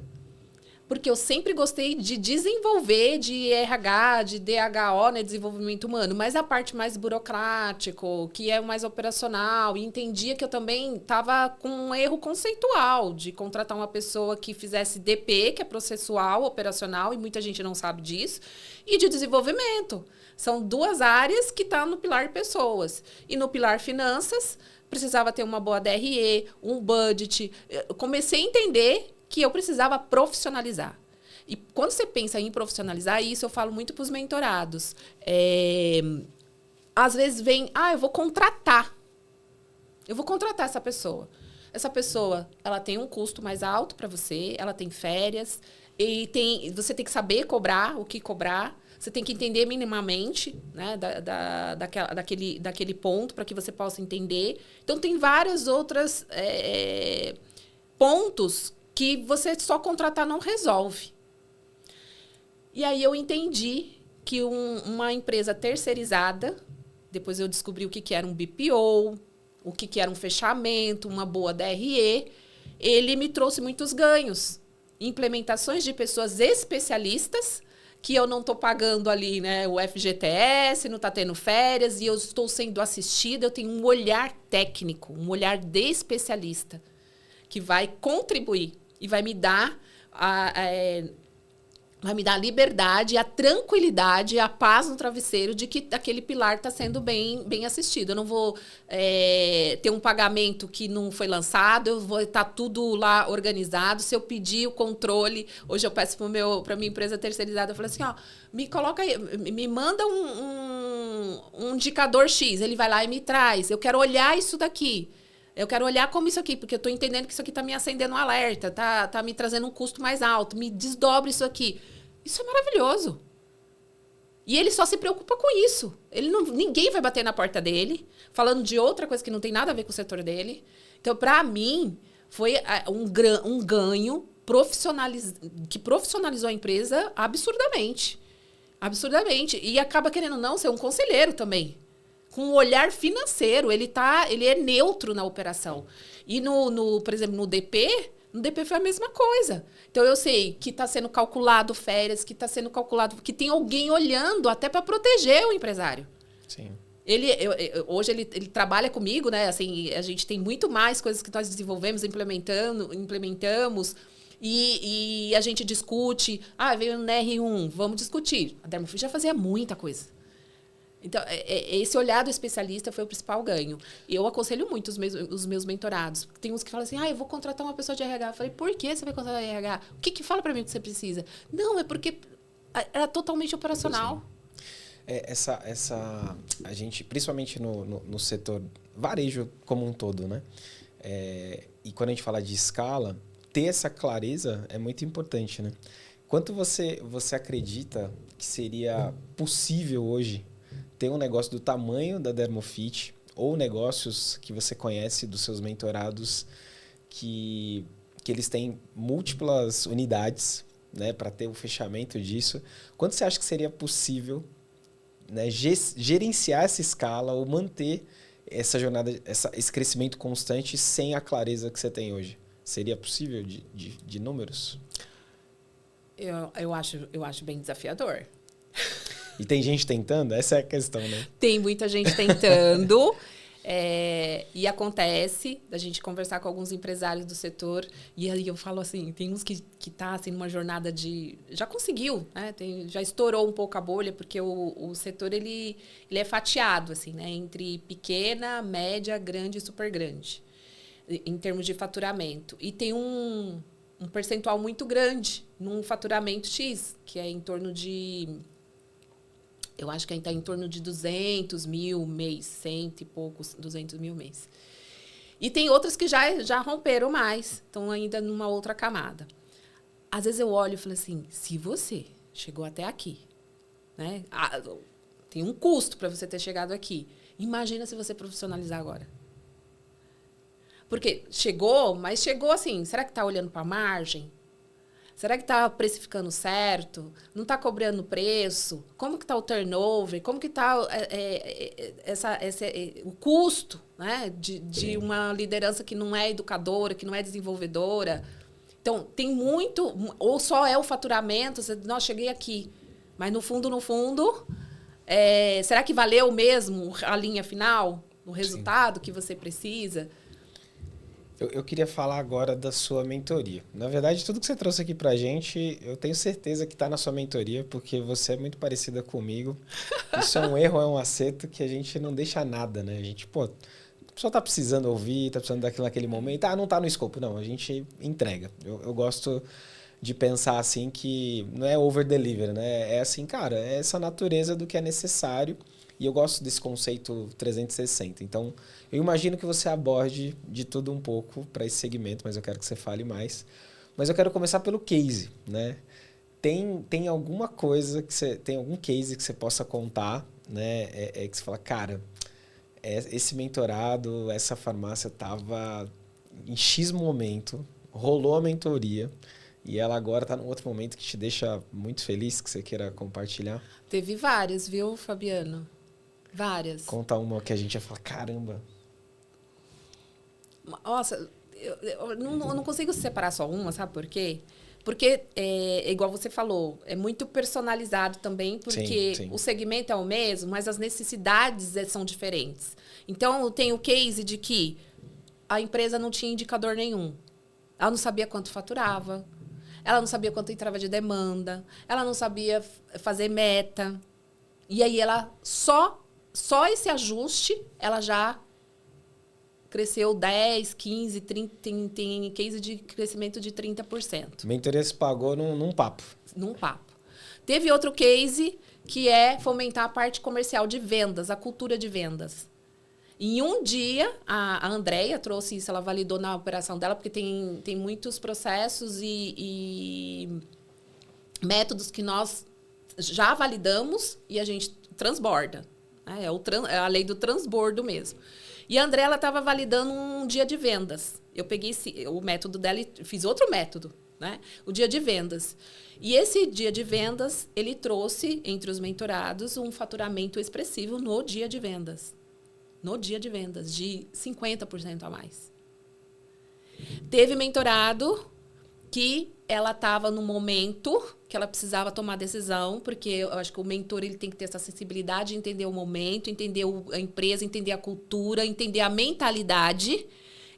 Porque eu sempre gostei de desenvolver de RH, de DHO, né, desenvolvimento humano, mas a parte mais burocrático, que é o mais operacional, e entendia que eu também estava com um erro conceitual de contratar uma pessoa que fizesse DP, que é processual, operacional, e muita gente não sabe disso, e de desenvolvimento. São duas áreas que estão no pilar pessoas. E no pilar finanças, precisava ter uma boa DRE, um budget. Eu comecei a entender que eu precisava profissionalizar. E quando você pensa em profissionalizar, isso eu falo muito para os mentorados. Às vezes vem, eu vou contratar. Eu vou contratar essa pessoa. Essa pessoa, ela tem um custo mais alto para você, ela tem férias, e você tem que saber cobrar, o que cobrar. Você tem que entender minimamente, né, daquele ponto para que você possa entender. Então, tem várias outras pontos que você só contratar não resolve. E aí eu entendi que uma empresa terceirizada, depois eu descobri o que era um BPO, o que era um fechamento, uma boa DRE, ele me trouxe muitos ganhos. Implementações de pessoas especialistas, que eu não estou pagando ali, né, o FGTS, não está tendo férias, e eu estou sendo assistida, eu tenho um olhar técnico, um olhar de especialista, que vai contribuir e vai me dar a liberdade, a tranquilidade, a paz no travesseiro de que aquele pilar está sendo bem assistido. Eu não vou ter um pagamento que não foi lançado, eu vou estar tudo lá organizado. Se eu pedir o controle, hoje eu peço para minha empresa terceirizada, eu falo assim, me coloca aí, me manda um indicador X, ele vai lá e me traz. Eu quero olhar isso daqui. Eu quero olhar como isso aqui, porque eu estou entendendo que isso aqui está me acendendo um alerta, tá me trazendo um custo mais alto, me desdobre isso aqui. Isso é maravilhoso. E ele só se preocupa com isso. Ninguém vai bater na porta dele, falando de outra coisa que não tem nada a ver com o setor dele. Então, para mim, foi um ganho que profissionalizou a empresa absurdamente. Absurdamente. E acaba querendo não ser um conselheiro também. Com um olhar financeiro, ele é neutro na operação. E, por exemplo, no DP foi a mesma coisa. Então, eu sei que está sendo calculado férias, que está sendo calculado... que tem alguém olhando até para proteger o empresário. Sim. Hoje ele trabalha comigo, né? Assim, a gente tem muito mais coisas que nós desenvolvemos, implementamos, e a gente discute. Veio no R1, vamos discutir. A Dermofit já fazia muita coisa. Então, esse olhar do especialista foi o principal ganho. E eu aconselho muito os meus mentorados. Tem uns que falam assim, eu vou contratar uma pessoa de RH. Eu falei, por que você vai contratar RH? O que fala para mim que você precisa? Não, é porque era totalmente operacional. A gente, principalmente no setor varejo como um todo, né? E quando a gente fala de escala, ter essa clareza é muito importante, né? Quanto você acredita que seria possível hoje ter um negócio do tamanho da Dermofit ou negócios que você conhece dos seus mentorados que eles têm múltiplas unidades, né, para ter o fechamento disso? Quanto você acha que seria possível, né, gerenciar essa escala ou manter essa jornada, esse crescimento constante sem a clareza que você tem hoje? Seria possível de números? Eu acho bem desafiador. E tem gente tentando? Essa é a questão, né? Tem muita gente tentando. E acontece da gente conversar com alguns empresários do setor, e aí eu falo assim, tem uns que tá assim, numa jornada de... Já conseguiu, né? Já estourou um pouco a bolha, porque o setor ele é fatiado assim, né? Entre pequena, média, grande e super grande, em termos de faturamento. E tem um percentual muito grande num faturamento X, que é em torno de... Eu acho que ainda está em torno de 200 mil mês, 100 e poucos, 200 mil mês. E tem outras que já romperam mais, estão ainda numa outra camada. Às vezes eu olho e falo assim, se você chegou até aqui, né? Tem um custo para você ter chegado aqui. Imagina se você profissionalizar agora. Porque chegou, mas chegou assim, será que está olhando para a margem? Será que está precificando certo? Não está cobrando preço? Como que está o turnover? Como que está o custo, né, de uma liderança que não é educadora, que não é desenvolvedora? Então, tem muito... Ou só é o faturamento, nossa, cheguei aqui. Mas, no fundo, será que valeu mesmo a linha final? O resultado que você precisa? Eu queria falar agora da sua mentoria. Na verdade, tudo que você trouxe aqui pra gente, eu tenho certeza que está na sua mentoria, porque você é muito parecida comigo. Isso é um erro, é um acerto que a gente não deixa nada, né? A gente, a pessoa tá precisando ouvir, tá precisando daquilo naquele momento. Não tá no escopo. Não, a gente entrega. Eu gosto de pensar assim que não é over-deliver, né? É assim, cara, é essa natureza do que é necessário. E eu gosto desse conceito 360. Então, eu imagino que você aborde de tudo um pouco para esse segmento, mas eu quero que você fale mais. Mas eu quero começar pelo case, né? Tem alguma coisa tem algum case que você possa contar, né? Que você fala, cara, esse mentorado, essa farmácia estava em X momento, rolou a mentoria e ela agora está num outro momento que te deixa muito feliz, que você queira compartilhar? Teve várias, viu, Fabiano? Várias. Conta uma que a gente ia falar, caramba. Nossa, eu não consigo separar só uma, sabe por quê? Porque, igual você falou, é muito personalizado também, porque sim. O segmento é o mesmo, mas as necessidades são diferentes. Então, tem o case de que a empresa não tinha indicador nenhum. Ela não sabia quanto faturava, ela não sabia quanto entrava de demanda, ela não sabia fazer meta. E aí, ela só esse ajuste, ela já cresceu 10, 15, 30, tem case de crescimento de 30%. Mentoria se pagou num papo. Num papo. Teve outro case que é fomentar a parte comercial de vendas, a cultura de vendas. Em um dia, a Andrea trouxe isso, ela validou na operação dela, porque tem muitos processos e métodos que nós já validamos e a gente transborda. É a lei do transbordo mesmo. E a Andrea estava validando um dia de vendas. Eu peguei o método dela e fiz outro método, né? O dia de vendas. E esse dia de vendas, ele trouxe, entre os mentorados, um faturamento expressivo no dia de vendas. No dia de vendas, de 50% a mais. Teve mentorado que ela estava no momento que ela precisava tomar decisão, porque eu acho que o mentor ele tem que ter essa sensibilidade de entender o momento, entender a empresa, entender a cultura, entender a mentalidade,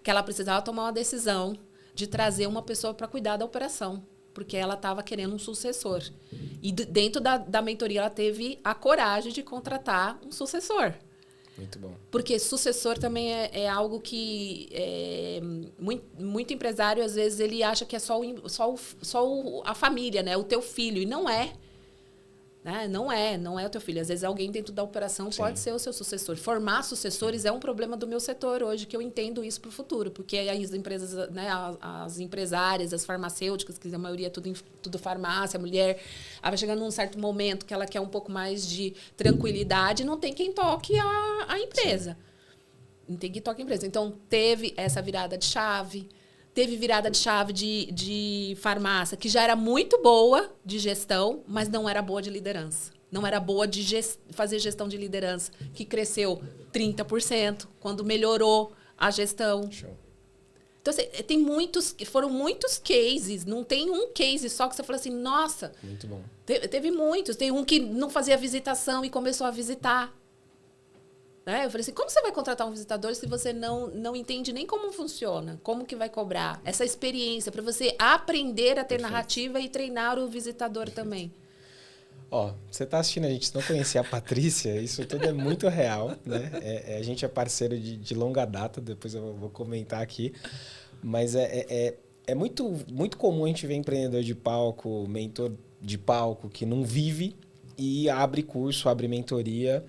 que ela precisava tomar uma decisão de trazer uma pessoa para cuidar da operação, porque ela estava querendo um sucessor. E dentro da mentoria ela teve a coragem de contratar um sucessor. Muito bom. Porque sucessor também é algo que muito empresário, às vezes, ele acha que é só a família, né? O teu filho. E não é. Né? Não é o teu filho. Às vezes, alguém dentro da operação pode ser o seu sucessor. Formar sucessores é um problema do meu setor hoje, que eu entendo isso para o futuro. Porque as empresas, né, as empresárias, as farmacêuticas, que a maioria é tudo farmácia, a mulher, ela vai chegando num certo momento que ela quer um pouco mais de tranquilidade, não tem quem toque a empresa. Não tem quem toque a empresa. Então, teve essa virada de chave. Teve virada de chave de farmácia, que já era muito boa de gestão, mas não era boa de liderança. Não era boa de fazer gestão de liderança, que cresceu 30% quando melhorou a gestão. Show. Então, assim, foram muitos cases. Não tem um case só que você fala assim, nossa... Muito bom. Teve muitos. Tem um que não fazia visitação e começou a visitar. Né? Eu falei assim, como você vai contratar um visitador se você não entende nem como funciona? Como que vai cobrar? Essa experiência, para você aprender a ter narrativa e treinar o visitador também. Ó, você tá assistindo a gente, se não conhecer a Patrícia, isso tudo é muito real, né? A gente é parceiro de longa data, depois eu vou comentar aqui. Mas é muito comum a gente ver empreendedor de palco, mentor de palco, que não vive e abre curso, abre mentoria.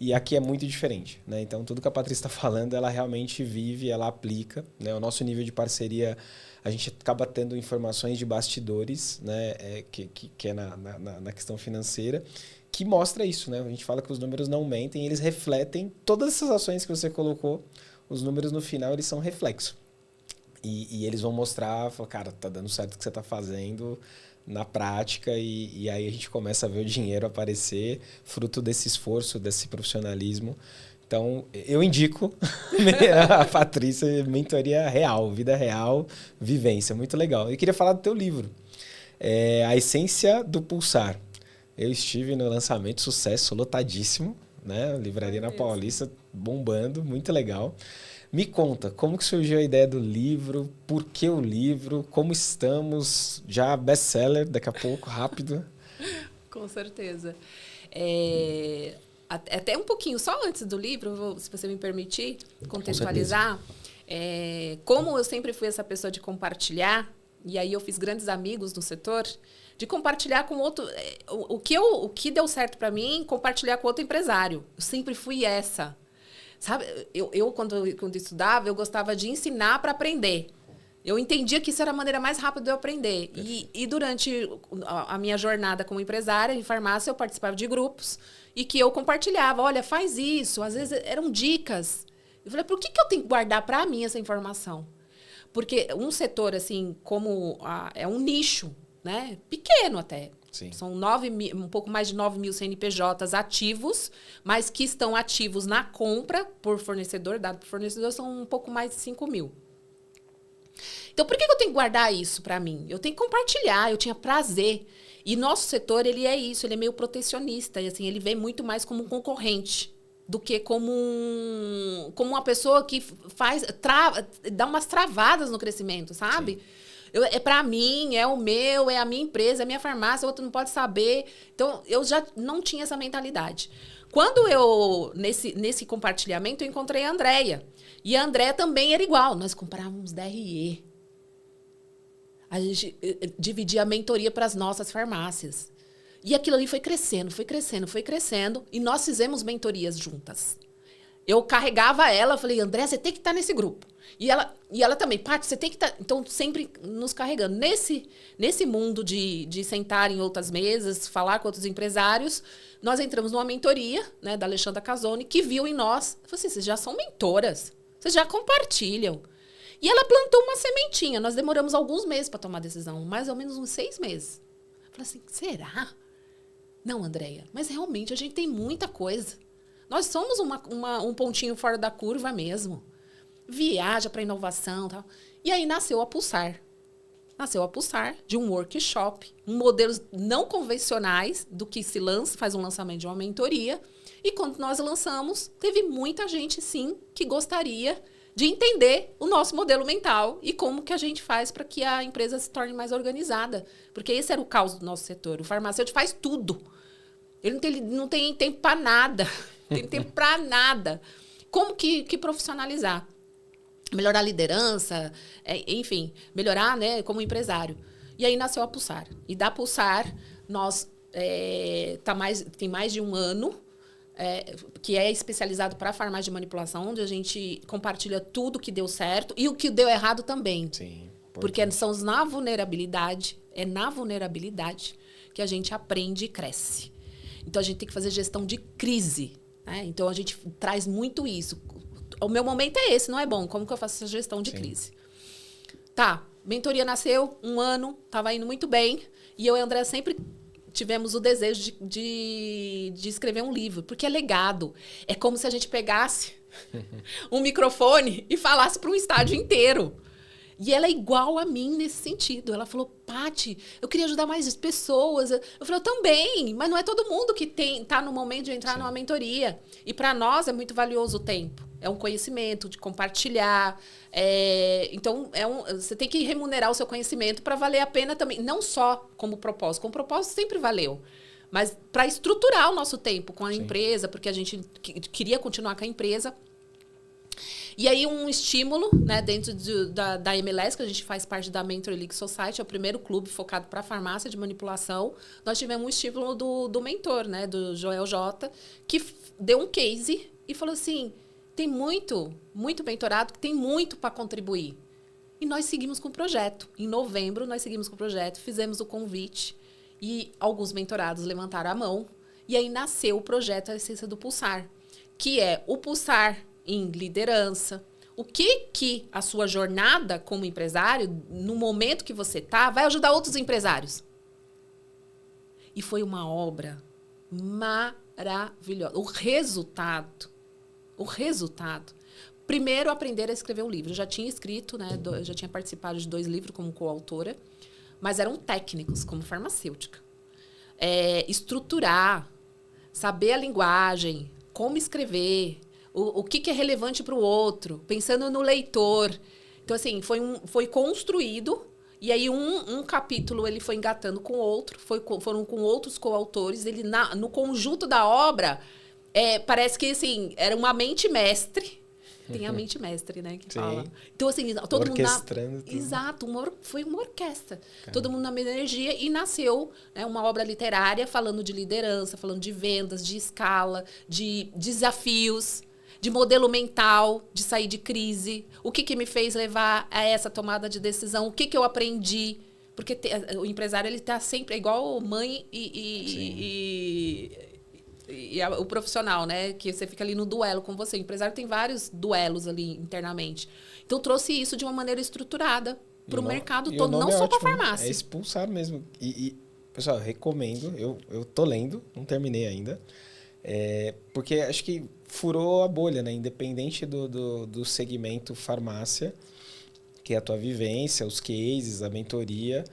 E aqui é muito diferente, né? Então, tudo que a Patrícia está falando, ela realmente vive, ela aplica, né? O nosso nível de parceria, a gente acaba tendo informações de bastidores, né? Que é na questão financeira, que mostra isso, né? A gente fala que os números não mentem, eles refletem todas essas ações que você colocou, os números no final, eles são reflexo. E eles vão mostrar, falar, cara, tá dando certo o que você tá fazendo na prática e aí a gente começa a ver o dinheiro aparecer, fruto desse esforço, desse profissionalismo. Então, eu indico a Patrícia, mentoria real, vida real, vivência, muito legal. Eu queria falar do teu livro, A Essência do Pulsar. Eu estive no lançamento, sucesso, lotadíssimo, né? Livraria na Paulista, bombando, muito legal. Me conta, como que surgiu a ideia do livro? Por que o livro? Como estamos? Já best-seller, daqui a pouco, rápido. Com certeza. Até um pouquinho, só antes do livro, se você me permitir contextualizar, como eu sempre fui essa pessoa de compartilhar, e aí eu fiz grandes amigos no setor, de compartilhar com outro... O que deu certo para mim, compartilhar com outro empresário. Eu sempre fui essa. Sabe, eu quando estudava, eu gostava de ensinar para aprender. Eu entendia que isso era a maneira mais rápida de eu aprender. E durante a minha jornada como empresária em farmácia, eu participava de grupos e que eu compartilhava. Olha, faz isso. Às vezes eram dicas. Eu falei, por que eu tenho que guardar para mim essa informação? Porque um setor, assim, é um nicho, né? Pequeno até. Sim. São um pouco mais de 9 mil CNPJs ativos, mas que estão ativos na compra por fornecedor, dado por fornecedor, são um pouco mais de 5 mil. Então, por que eu tenho que guardar isso para mim? Eu tenho que compartilhar, eu tinha prazer. E nosso setor, ele é isso, ele é meio protecionista, e assim, ele vê muito mais como um concorrente do que como uma pessoa que dá umas travadas no crescimento, sabe? Sim. É para mim, é o meu, é a minha empresa, é a minha farmácia, o outro não pode saber. Então, eu já não tinha essa mentalidade. Quando nesse compartilhamento, eu encontrei a Andréia. E a Andréia também era igual. Nós comprávamos DRE. A gente dividia a mentoria para as nossas farmácias. E aquilo ali foi crescendo, foi crescendo, foi crescendo. E nós fizemos mentorias juntas. Eu carregava ela, falei, André, você tem que estar nesse grupo. E ela também, Paty, você tem que estar... Então, sempre nos carregando. Nesse mundo de sentar em outras mesas, falar com outros empresários, nós entramos numa mentoria, né, da Alexandra Casoni, que viu em nós. Eu falei assim, vocês já são mentoras, vocês já compartilham. E ela plantou uma sementinha. Nós demoramos alguns meses para tomar decisão, mais ou menos uns 6 meses. Eu falei assim, será? Não, Andréia, mas realmente a gente tem muita coisa. Nós somos um pontinho fora da curva mesmo. Viaja para inovação e tal. E aí nasceu a Pulsar. Nasceu a Pulsar de um workshop, modelos não convencionais do que se lança, faz um lançamento de uma mentoria. E quando nós lançamos, teve muita gente, sim, que gostaria de entender o nosso modelo mental e como que a gente faz para que a empresa se torne mais organizada. Porque esse era o caos do nosso setor. O farmacêutico faz tudo. Ele não tem tempo para nada. Não tem tempo para nada. Como que profissionalizar? Melhorar a liderança, enfim, melhorar, né, como empresário. E aí nasceu a Pulsar. E da Pulsar, nós tem mais de um ano, que é especializado para farmácia de manipulação, onde a gente compartilha tudo que deu certo e o que deu errado também. Sim, porque são na vulnerabilidade, na vulnerabilidade que a gente aprende e cresce. Então, a gente tem que fazer gestão de crise. Né? Então, a gente traz muito isso. O meu momento é esse, não é bom? Como que eu faço essa gestão de crise? Tá, mentoria nasceu, 1 ano, estava indo muito bem. E eu e a André sempre tivemos o desejo de escrever um livro, porque é legado. É como se a gente pegasse um microfone e falasse para um estádio inteiro. E ela é igual a mim nesse sentido. Ela falou, Paty, eu queria ajudar mais pessoas. Eu falei, eu também, mas não é todo mundo que tá no momento de entrar numa mentoria. E para nós é muito valioso o tempo. É um conhecimento de compartilhar. Então, você tem que remunerar o seu conhecimento para valer a pena também. Não só como propósito. Como propósito sempre valeu. Mas para estruturar o nosso tempo com a empresa, porque a gente queria continuar com a empresa. E aí, um estímulo, né, dentro da MLS, que a gente faz parte da Mentor League Society, é o primeiro clube focado para farmácia de manipulação. Nós tivemos um estímulo do mentor, né, do Joel J, que deu um case e falou assim, tem muito mentorado que tem muito para contribuir. E nós seguimos com o projeto. Em novembro, nós seguimos com o projeto, fizemos o convite e alguns mentorados levantaram a mão. E aí nasceu o projeto A Essência do Pulsar, que é o Pulsar em liderança. O que a sua jornada como empresário, no momento que você está, vai ajudar outros empresários. E foi uma obra maravilhosa. O resultado. Primeiro, aprender a escrever um livro. Eu já tinha escrito, né? Eu já tinha participado de 2 livros como coautora, mas eram técnicos, como farmacêutica. Estruturar, saber a linguagem, como escrever, o que é relevante para o outro, pensando no leitor. Então, assim, foi construído, e aí um capítulo ele foi engatando com o outro, foram com outros coautores. Ele, no conjunto da obra, parece que, assim, era uma mente mestre. Tem a mente mestre, né, que fala. Então, assim, todo mundo... Orquestrando tudo. Exato, foi uma orquestra. Caramba. Todo mundo na mesma energia, e nasceu, né, uma obra literária falando de liderança, falando de vendas, de escala, de desafios, de modelo mental, de sair de crise. O que me fez levar a essa tomada de decisão? O que eu aprendi? Porque o empresário, ele está sempre igual mãe e o profissional, né? Que você fica ali no duelo com você. O empresário tem vários duelos ali internamente. Então, trouxe isso de uma maneira estruturada para o mercado todo, não só para a farmácia. É expulsar mesmo. Pessoal, recomendo. Eu tô lendo, não terminei ainda. Porque acho que furou a bolha, né? Independente do segmento farmácia, que é a tua vivência, os cases, a mentoria,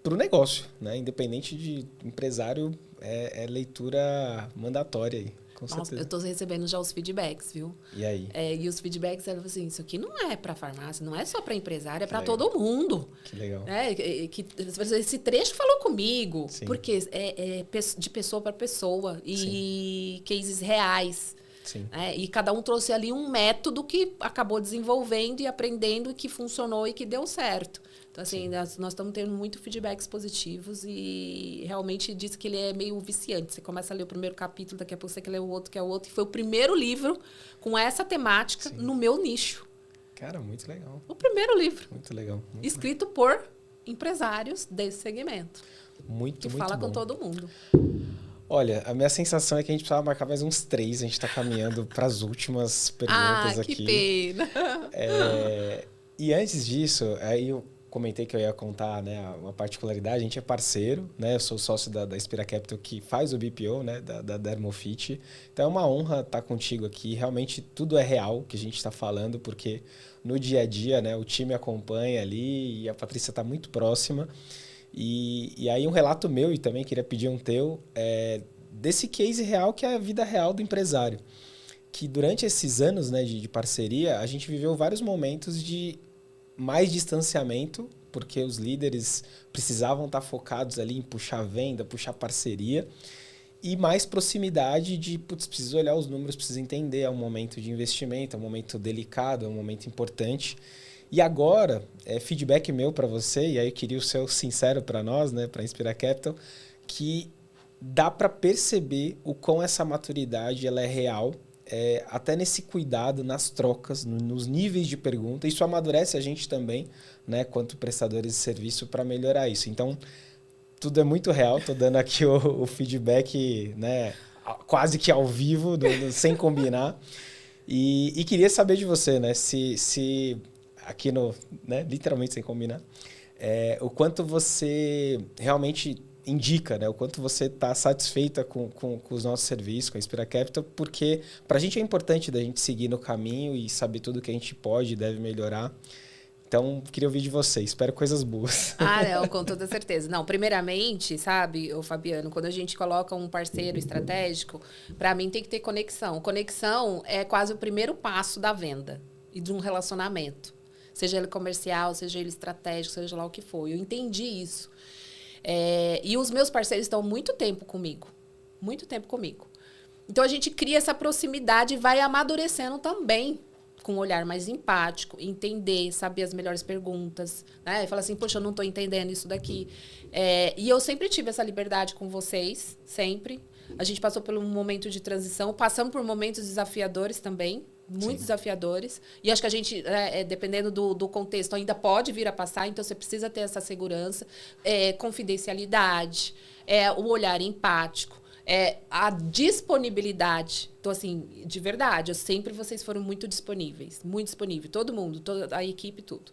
para o negócio, né? Independente de empresário, é leitura mandatória aí, com certeza. Nossa, eu estou recebendo já os feedbacks, viu? E aí? E os feedbacks eram assim, isso aqui não é para farmácia, não é só para empresário, é para todo mundo. Que legal. Esse trecho falou comigo, Sim. porque é de pessoa para pessoa e cases reais. Sim. E cada um trouxe ali um método que acabou desenvolvendo e aprendendo, e que funcionou e que deu certo. Então, assim, nós estamos tendo muito feedbacks positivos, e realmente diz que ele é meio viciante. Você começa a ler o primeiro capítulo, daqui a pouco você quer ler o outro, e foi o primeiro livro com essa temática no meu nicho. Cara, muito legal. O primeiro livro. Muito legal. Escrito por empresários desse segmento. Muito fala bom. com todo mundo. Olha, a minha sensação é que a gente precisava marcar mais uns 3. A gente está caminhando para as últimas perguntas aqui. Que pena! E antes disso, aí eu comentei que eu ia contar, né, uma particularidade. A gente é parceiro, né? Eu sou sócio da Inspira Capital, que faz o BPO, né, da Dermofit. Então é uma honra estar contigo aqui. Realmente tudo é real que a gente está falando, porque no dia a dia, né, o time acompanha ali e a Patrícia está muito próxima. E aí um relato meu, e também queria pedir um teu, desse case real, que é a vida real do empresário. Que durante esses anos, né, de parceria, a gente viveu vários momentos de mais distanciamento, porque os líderes precisavam estar focados ali em puxar venda, puxar parceria, e mais proximidade de, preciso olhar os números, preciso entender, é um momento de investimento, é um momento delicado, é um momento importante. E agora, feedback meu para você, e aí eu queria o seu sincero para nós, né, para Inspira Capital, que dá para perceber o quão essa maturidade ela é real, até nesse cuidado, nas trocas, nos níveis de pergunta. Isso amadurece a gente também, né, quanto prestadores de serviço, para melhorar isso. Então, tudo é muito real. Estou dando aqui o feedback, né, quase que ao vivo, sem combinar. E queria saber de você, né, se aqui né, literalmente sem combinar, o quanto você realmente indica, né, o quanto você está satisfeita com os nossos serviços, com a Inspira Capital, porque para a gente é importante da gente seguir no caminho e saber tudo que a gente pode e deve melhorar. Então, queria ouvir de você. Espero coisas boas. Ah, não, com toda certeza. Não, primeiramente, sabe, ô Fabiano, quando a gente coloca um parceiro estratégico, para mim tem que ter conexão. Conexão é quase o primeiro passo da venda e de um relacionamento. Seja ele comercial, seja ele estratégico, seja lá o que for. Eu entendi isso. E os meus parceiros estão muito tempo comigo. Muito tempo comigo. Então, a gente cria essa proximidade e vai amadurecendo também, com um olhar mais empático, entender, saber as melhores perguntas, né? E falar assim, poxa, eu não estou entendendo isso daqui. E eu sempre tive essa liberdade com vocês, sempre. A gente passou por um momento de transição, passamos por momentos desafiadores também, muito desafiadores. E acho que a gente, dependendo do contexto, ainda pode vir a passar, então você precisa ter essa segurança, confidencialidade, o olhar empático. A disponibilidade. Então, assim, de verdade, vocês foram muito disponíveis. Muito disponível. Todo mundo, toda a equipe, tudo.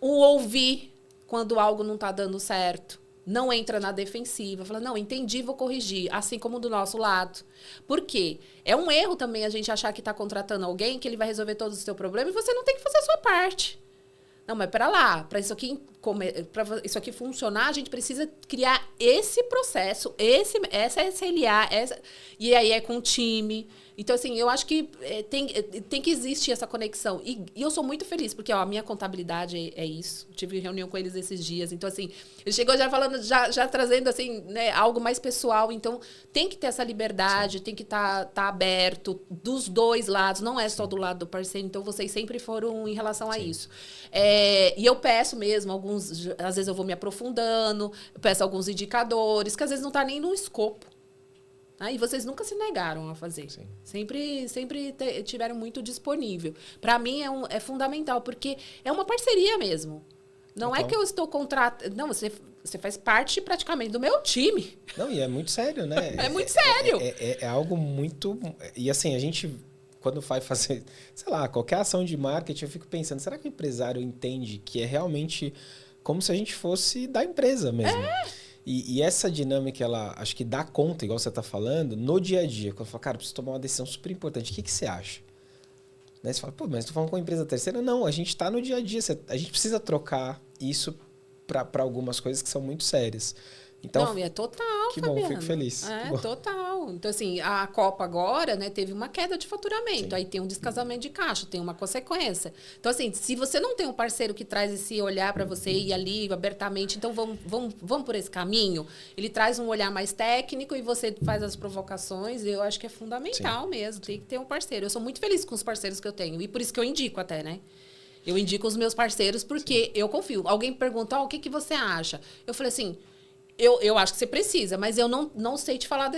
O ouvir quando algo não está dando certo. Não entra na defensiva. Fala, não, entendi, vou corrigir. Assim como do nosso lado. Por quê? É um erro também a gente achar que está contratando alguém, que ele vai resolver todos os seus problemas e você não tem que fazer a sua parte. Não, mas pera lá, para isso aqui funcionar, a gente precisa criar esse processo, essa SLA, e aí é com o time. Então, assim, eu acho que tem que existir essa conexão. E eu sou muito feliz, porque a minha contabilidade é isso. Tive reunião com eles esses dias. Então, assim, ele chegou já falando, já trazendo, assim, né, algo mais pessoal. Então, tem que ter essa liberdade, tem que tá aberto dos dois lados, não é só do lado do parceiro. Então, vocês sempre foram em relação a isso. E eu peço mesmo, às vezes eu vou me aprofundando, eu peço alguns indicadores, que às vezes não está nem no escopo. E vocês nunca se negaram a fazer. Sim. Sempre tiveram muito disponível. Para mim é fundamental, porque é uma parceria mesmo. Não então, é que eu estou contratando... Não, você faz parte praticamente do meu time. Não, e é muito sério, né? É muito sério. É algo muito... E assim, a gente... Quando vai fazer, sei lá, qualquer ação de marketing, eu fico pensando, será que o empresário entende que é realmente como se a gente fosse da empresa mesmo? E essa dinâmica, ela acho que dá conta, igual você está falando, no dia a dia. Quando eu falo, cara, preciso tomar uma decisão super importante. O que você acha? Né? Você fala, pô, mas estou falando com uma empresa terceira? Não, a gente está no dia a dia. A gente precisa trocar isso para algumas coisas que são muito sérias. Então, não, é total, que Fabiano. bom, fico feliz. Total. Então, assim, a Copa agora, né, teve uma queda de faturamento. Sim. Aí tem um descasamento de caixa, tem uma consequência. Então, assim, se você não tem um parceiro que traz esse olhar para você e ali abertamente, então vamos por esse caminho. Ele traz um olhar mais técnico e você faz as provocações. Eu acho que é fundamental. Sim. Mesmo. Tem que ter um parceiro. Eu sou muito feliz com os parceiros que eu tenho. E por isso que eu indico até, né? Eu indico os meus parceiros porque eu confio. Alguém pergunta, o que você acha? Eu falei assim... Eu acho que você precisa, mas eu não sei te falar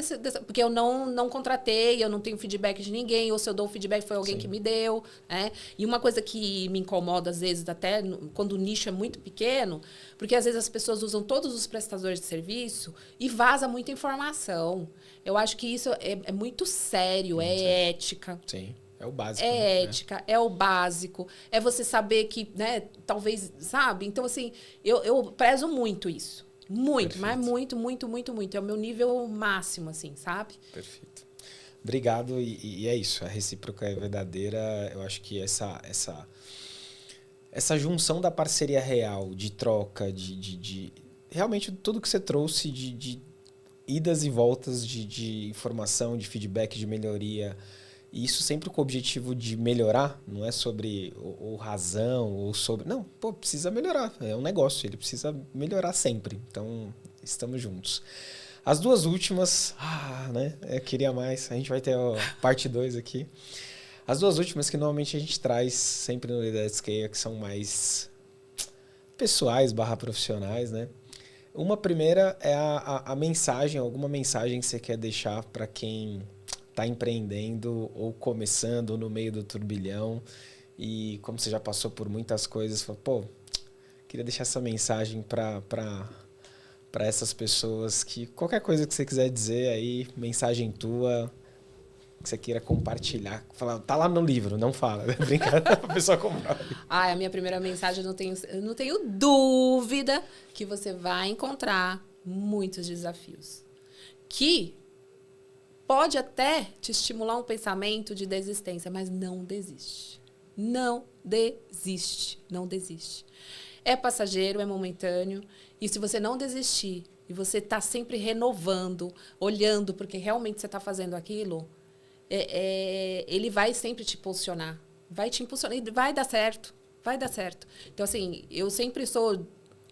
porque eu não contratei, eu não tenho feedback de ninguém, ou se eu dou feedback foi alguém que me deu. Né? E uma coisa que me incomoda, às vezes, até quando o nicho é muito pequeno, porque às vezes as pessoas usam todos os prestadores de serviço e vaza muita informação. Eu acho que isso é muito sério, é ética. Sim. É o básico. É ética, é o básico. É você saber que, né, talvez, sabe? Então, assim, eu prezo muito isso. Muito, perfeito. Mas muito. É o meu nível máximo, assim, sabe? Perfeito. Obrigado. E é isso. A recíproca é verdadeira. Eu acho que essa junção da parceria real, de troca, de realmente tudo que você trouxe de idas e voltas de informação, de feedback, de melhoria. E isso sempre com o objetivo de melhorar, não é sobre ou razão, ou sobre... Não, precisa melhorar. É um negócio, ele precisa melhorar sempre. Então, estamos juntos. As duas últimas... né? Eu queria mais. A gente vai ter a parte 2 aqui. As duas últimas que normalmente a gente traz sempre no Leader at Scale, que são mais pessoais / profissionais, né? Uma primeira é a mensagem, alguma mensagem que você quer deixar para quem... está empreendendo ou começando ou no meio do turbilhão e como você já passou por muitas coisas, falou, queria deixar essa mensagem para essas pessoas que qualquer coisa que você quiser dizer aí, mensagem tua, que você queira compartilhar, fala, tá lá no livro, não fala, né? Brincadeira, a pessoa comprar. A minha primeira mensagem, eu não tenho dúvida que você vai encontrar muitos desafios. Que pode até te estimular um pensamento de desistência, mas não desiste. Não desiste. Não desiste. É passageiro, é momentâneo. E se você não desistir e você está sempre renovando, olhando, porque realmente você está fazendo aquilo, ele vai sempre te impulsionar. Vai te impulsionar e vai dar certo. Vai dar certo. Então, assim, eu sempre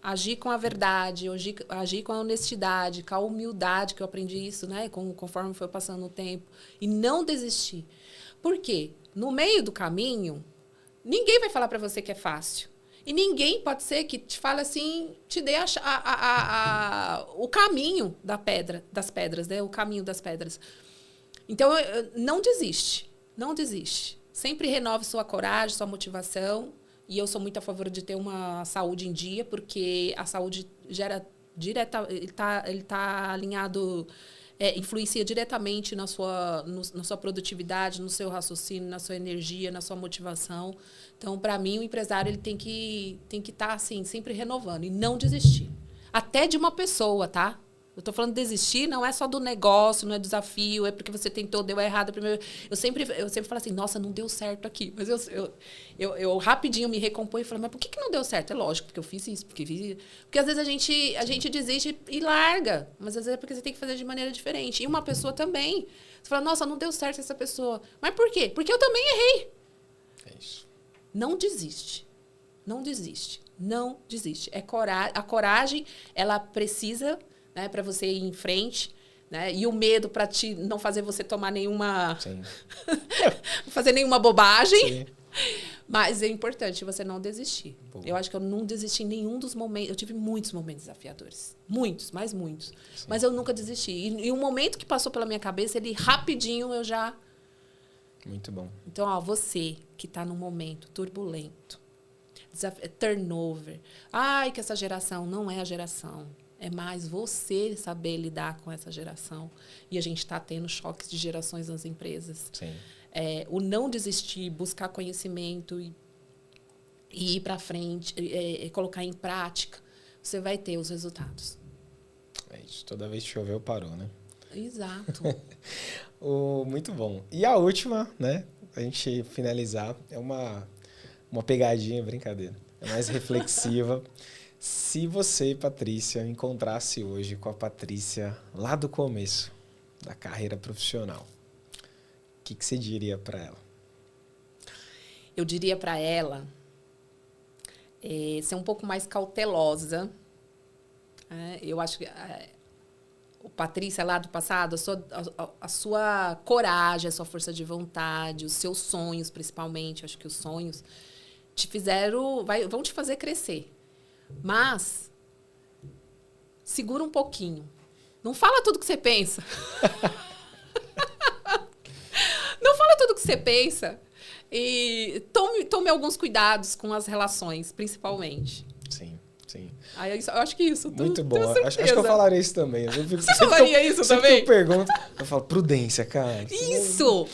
agir com a verdade, agir com a honestidade, com a humildade, que eu aprendi isso, né? Conforme foi passando o tempo. E não desistir. Por quê? No meio do caminho, ninguém vai falar para você que é fácil. E ninguém pode ser que te fale assim, te dê o caminho das pedras, né? O caminho das pedras. Então, não desiste. Não desiste. Sempre renove sua coragem, sua motivação. E eu sou muito a favor de ter uma saúde em dia, porque a saúde gera ele tá alinhado, influencia diretamente na sua produtividade, no seu raciocínio, na sua energia, na sua motivação. Então, para mim, o empresário ele tem que estar assim, sempre renovando e não desistir. Até de uma pessoa, tá? Eu estou falando de desistir, não é só do negócio, não é desafio, é porque você tentou, deu errado primeiro. Eu sempre falo assim, nossa, não deu certo aqui. Mas eu rapidinho me recomponho e falo, mas por que não deu certo? É lógico, porque eu fiz isso, porque às vezes a gente desiste e larga, mas às vezes é porque você tem que fazer de maneira diferente. E uma pessoa também. Você fala, nossa, não deu certo essa pessoa. Mas por quê? Porque eu também errei. É isso. Não desiste. Não desiste. Não desiste. A coragem, ela precisa... né, para você ir em frente, né? E o medo para não fazer você tomar nenhuma... fazer nenhuma bobagem. Sim. Mas é importante você não desistir. Boa. Eu acho que eu não desisti em nenhum dos momentos. Eu tive muitos momentos desafiadores. Muitos, mais muitos. Sim. Mas eu nunca desisti. E o momento que passou pela minha cabeça, ele rapidinho eu já... Muito bom. Então, ó, você que está num momento turbulento, turnover. Ai, que essa geração não é a geração. É mais você saber lidar com essa geração. E a gente está tendo choques de gerações nas empresas. Sim. O não desistir, buscar conhecimento e ir para frente, colocar em prática, você vai ter os resultados. É isso. Toda vez que choveu, parou, né? Exato. Muito bom. E a última, né? A gente finalizar, é uma pegadinha, brincadeira. É mais reflexiva. Se você, Patrícia, encontrasse hoje com a Patrícia lá do começo da carreira profissional, o que você diria para ela? Eu diria para ela ser um pouco mais cautelosa. Eu acho que o Patrícia lá do passado, a sua coragem, a sua força de vontade, os seus sonhos, principalmente, acho que os sonhos vão te fazer crescer. Mas segura um pouquinho. Não fala tudo que você pensa. Não fala tudo que você pensa. E tome alguns cuidados com as relações, principalmente. Sim, sim. Eu acho que isso. Muito bom. Acho que eu falaria isso também. Você falaria isso também? Eu pergunto, eu falo, prudência, cara. Isso!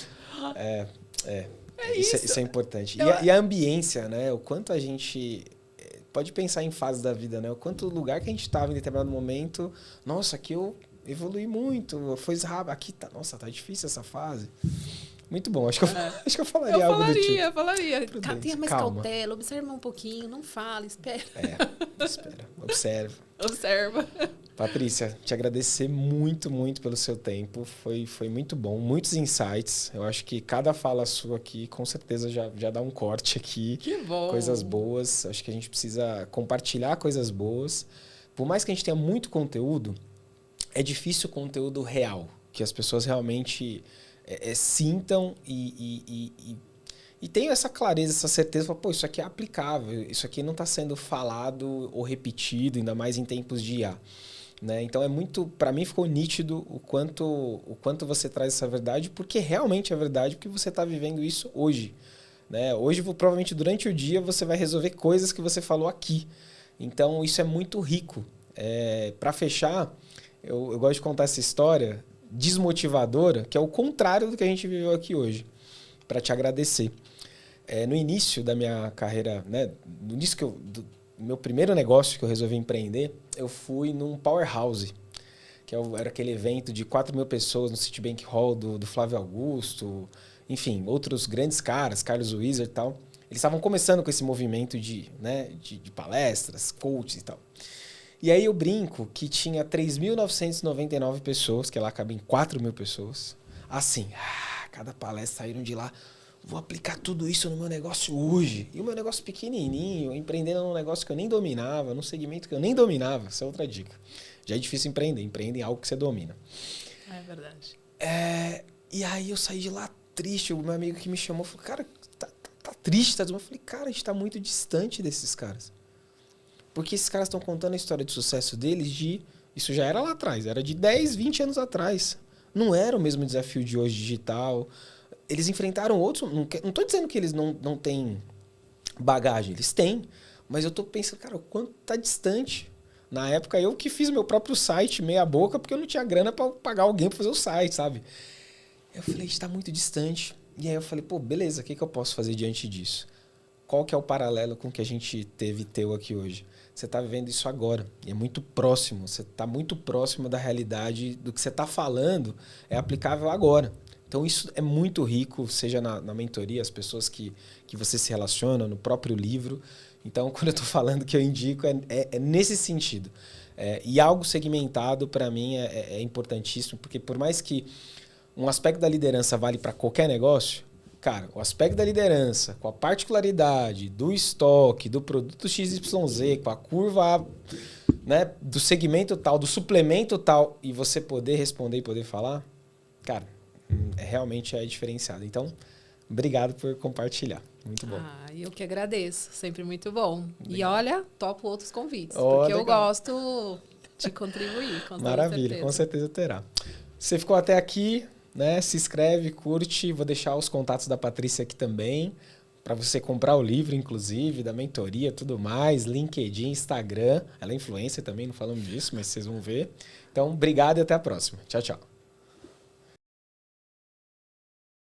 Isso é importante. E a ambiência, né? O quanto a gente... Pode pensar em fases da vida, né? O quanto lugar que a gente estava em determinado momento, nossa, aqui eu evolui muito, foi rápido, aqui tá, nossa, tá difícil essa fase. Muito bom, acho que eu falaria algo do tipo. Eu falaria. Tenha mais cautela, observa um pouquinho, não fala, espera. Espera, observa. Observa. Patrícia, te agradecer muito, muito pelo seu tempo. Foi muito bom, muitos insights. Eu acho que cada fala sua aqui, com certeza, já dá um corte aqui. Que bom! Coisas boas. Acho que a gente precisa compartilhar coisas boas. Por mais que a gente tenha muito conteúdo, é difícil o conteúdo real, que as pessoas realmente sintam e tenham essa clareza, essa certeza, pô, isso aqui é aplicável, isso aqui não está sendo falado ou repetido, ainda mais em tempos de IA. Né? Então, para mim ficou nítido o quanto você traz essa verdade, porque realmente é verdade, porque você está vivendo isso hoje. Né? Hoje, provavelmente, durante o dia, você vai resolver coisas que você falou aqui. Então, isso é muito rico. Para fechar, eu gosto de contar essa história desmotivadora, que é o contrário do que a gente viveu aqui hoje, para te agradecer. No início da minha carreira, né, no início do meu primeiro negócio que eu resolvi empreender, eu fui num Powerhouse, que era aquele evento de 4.000 pessoas no Citibank Hall do Flávio Augusto, enfim, outros grandes caras, Carlos Wizard e tal. Eles estavam começando com esse movimento de palestras, coaches e tal. E aí eu brinco que tinha 3.999 pessoas, que lá cabem 4.000 pessoas. Assim, cada palestra saíram de lá, vou aplicar tudo isso no meu negócio hoje. E o meu negócio pequenininho, empreendendo num negócio que eu nem dominava, num segmento que eu nem dominava. Essa é outra dica. Já é difícil empreender. Empreende em algo que você domina. É verdade. E aí eu saí de lá triste. O meu amigo que me chamou falou, cara, tá triste, tá? Eu falei, cara, a gente tá muito distante desses caras. Porque esses caras estão contando a história de sucesso deles isso já era lá atrás, era de 10, 20 anos atrás. Não era o mesmo desafio de hoje digital. Eles enfrentaram outros. Não tô dizendo que eles não têm bagagem, eles têm. Mas eu tô pensando, cara, o quanto tá distante. Na época, eu que fiz meu próprio site meia boca, porque eu não tinha grana para pagar alguém para fazer o site, sabe? Eu falei, está muito distante. E aí eu falei, pô, beleza, o que eu posso fazer diante disso? Qual que é o paralelo com o que a gente teu aqui hoje? Você está vivendo isso agora. E é muito próximo. Você está muito próximo da realidade do que você está falando. É aplicável agora. Então, isso é muito rico, seja na mentoria, as pessoas que você se relaciona, no próprio livro. Então, quando eu estou falando que eu indico, é nesse sentido. E algo segmentado, para mim, é importantíssimo, porque por mais que um aspecto da liderança vale para qualquer negócio, cara, o aspecto da liderança, com a particularidade do estoque, do produto XYZ, com a curva, né, do segmento tal, do suplemento tal, e você poder responder e poder falar, cara, realmente é diferenciado. Então, obrigado por compartilhar. Muito bom. Eu que agradeço. Sempre muito bom. Obrigado. E olha, topo outros convites, porque legal. Eu gosto de contribuir. Com Maravilha, com certeza terá. Você ficou até aqui, né? Se inscreve, curte. Vou deixar os contatos da Patrícia aqui também, para você comprar o livro, inclusive, da mentoria, tudo mais, LinkedIn, Instagram. Ela é influencer também, não falamos disso, mas vocês vão ver. Então, obrigado e até a próxima. Tchau, tchau.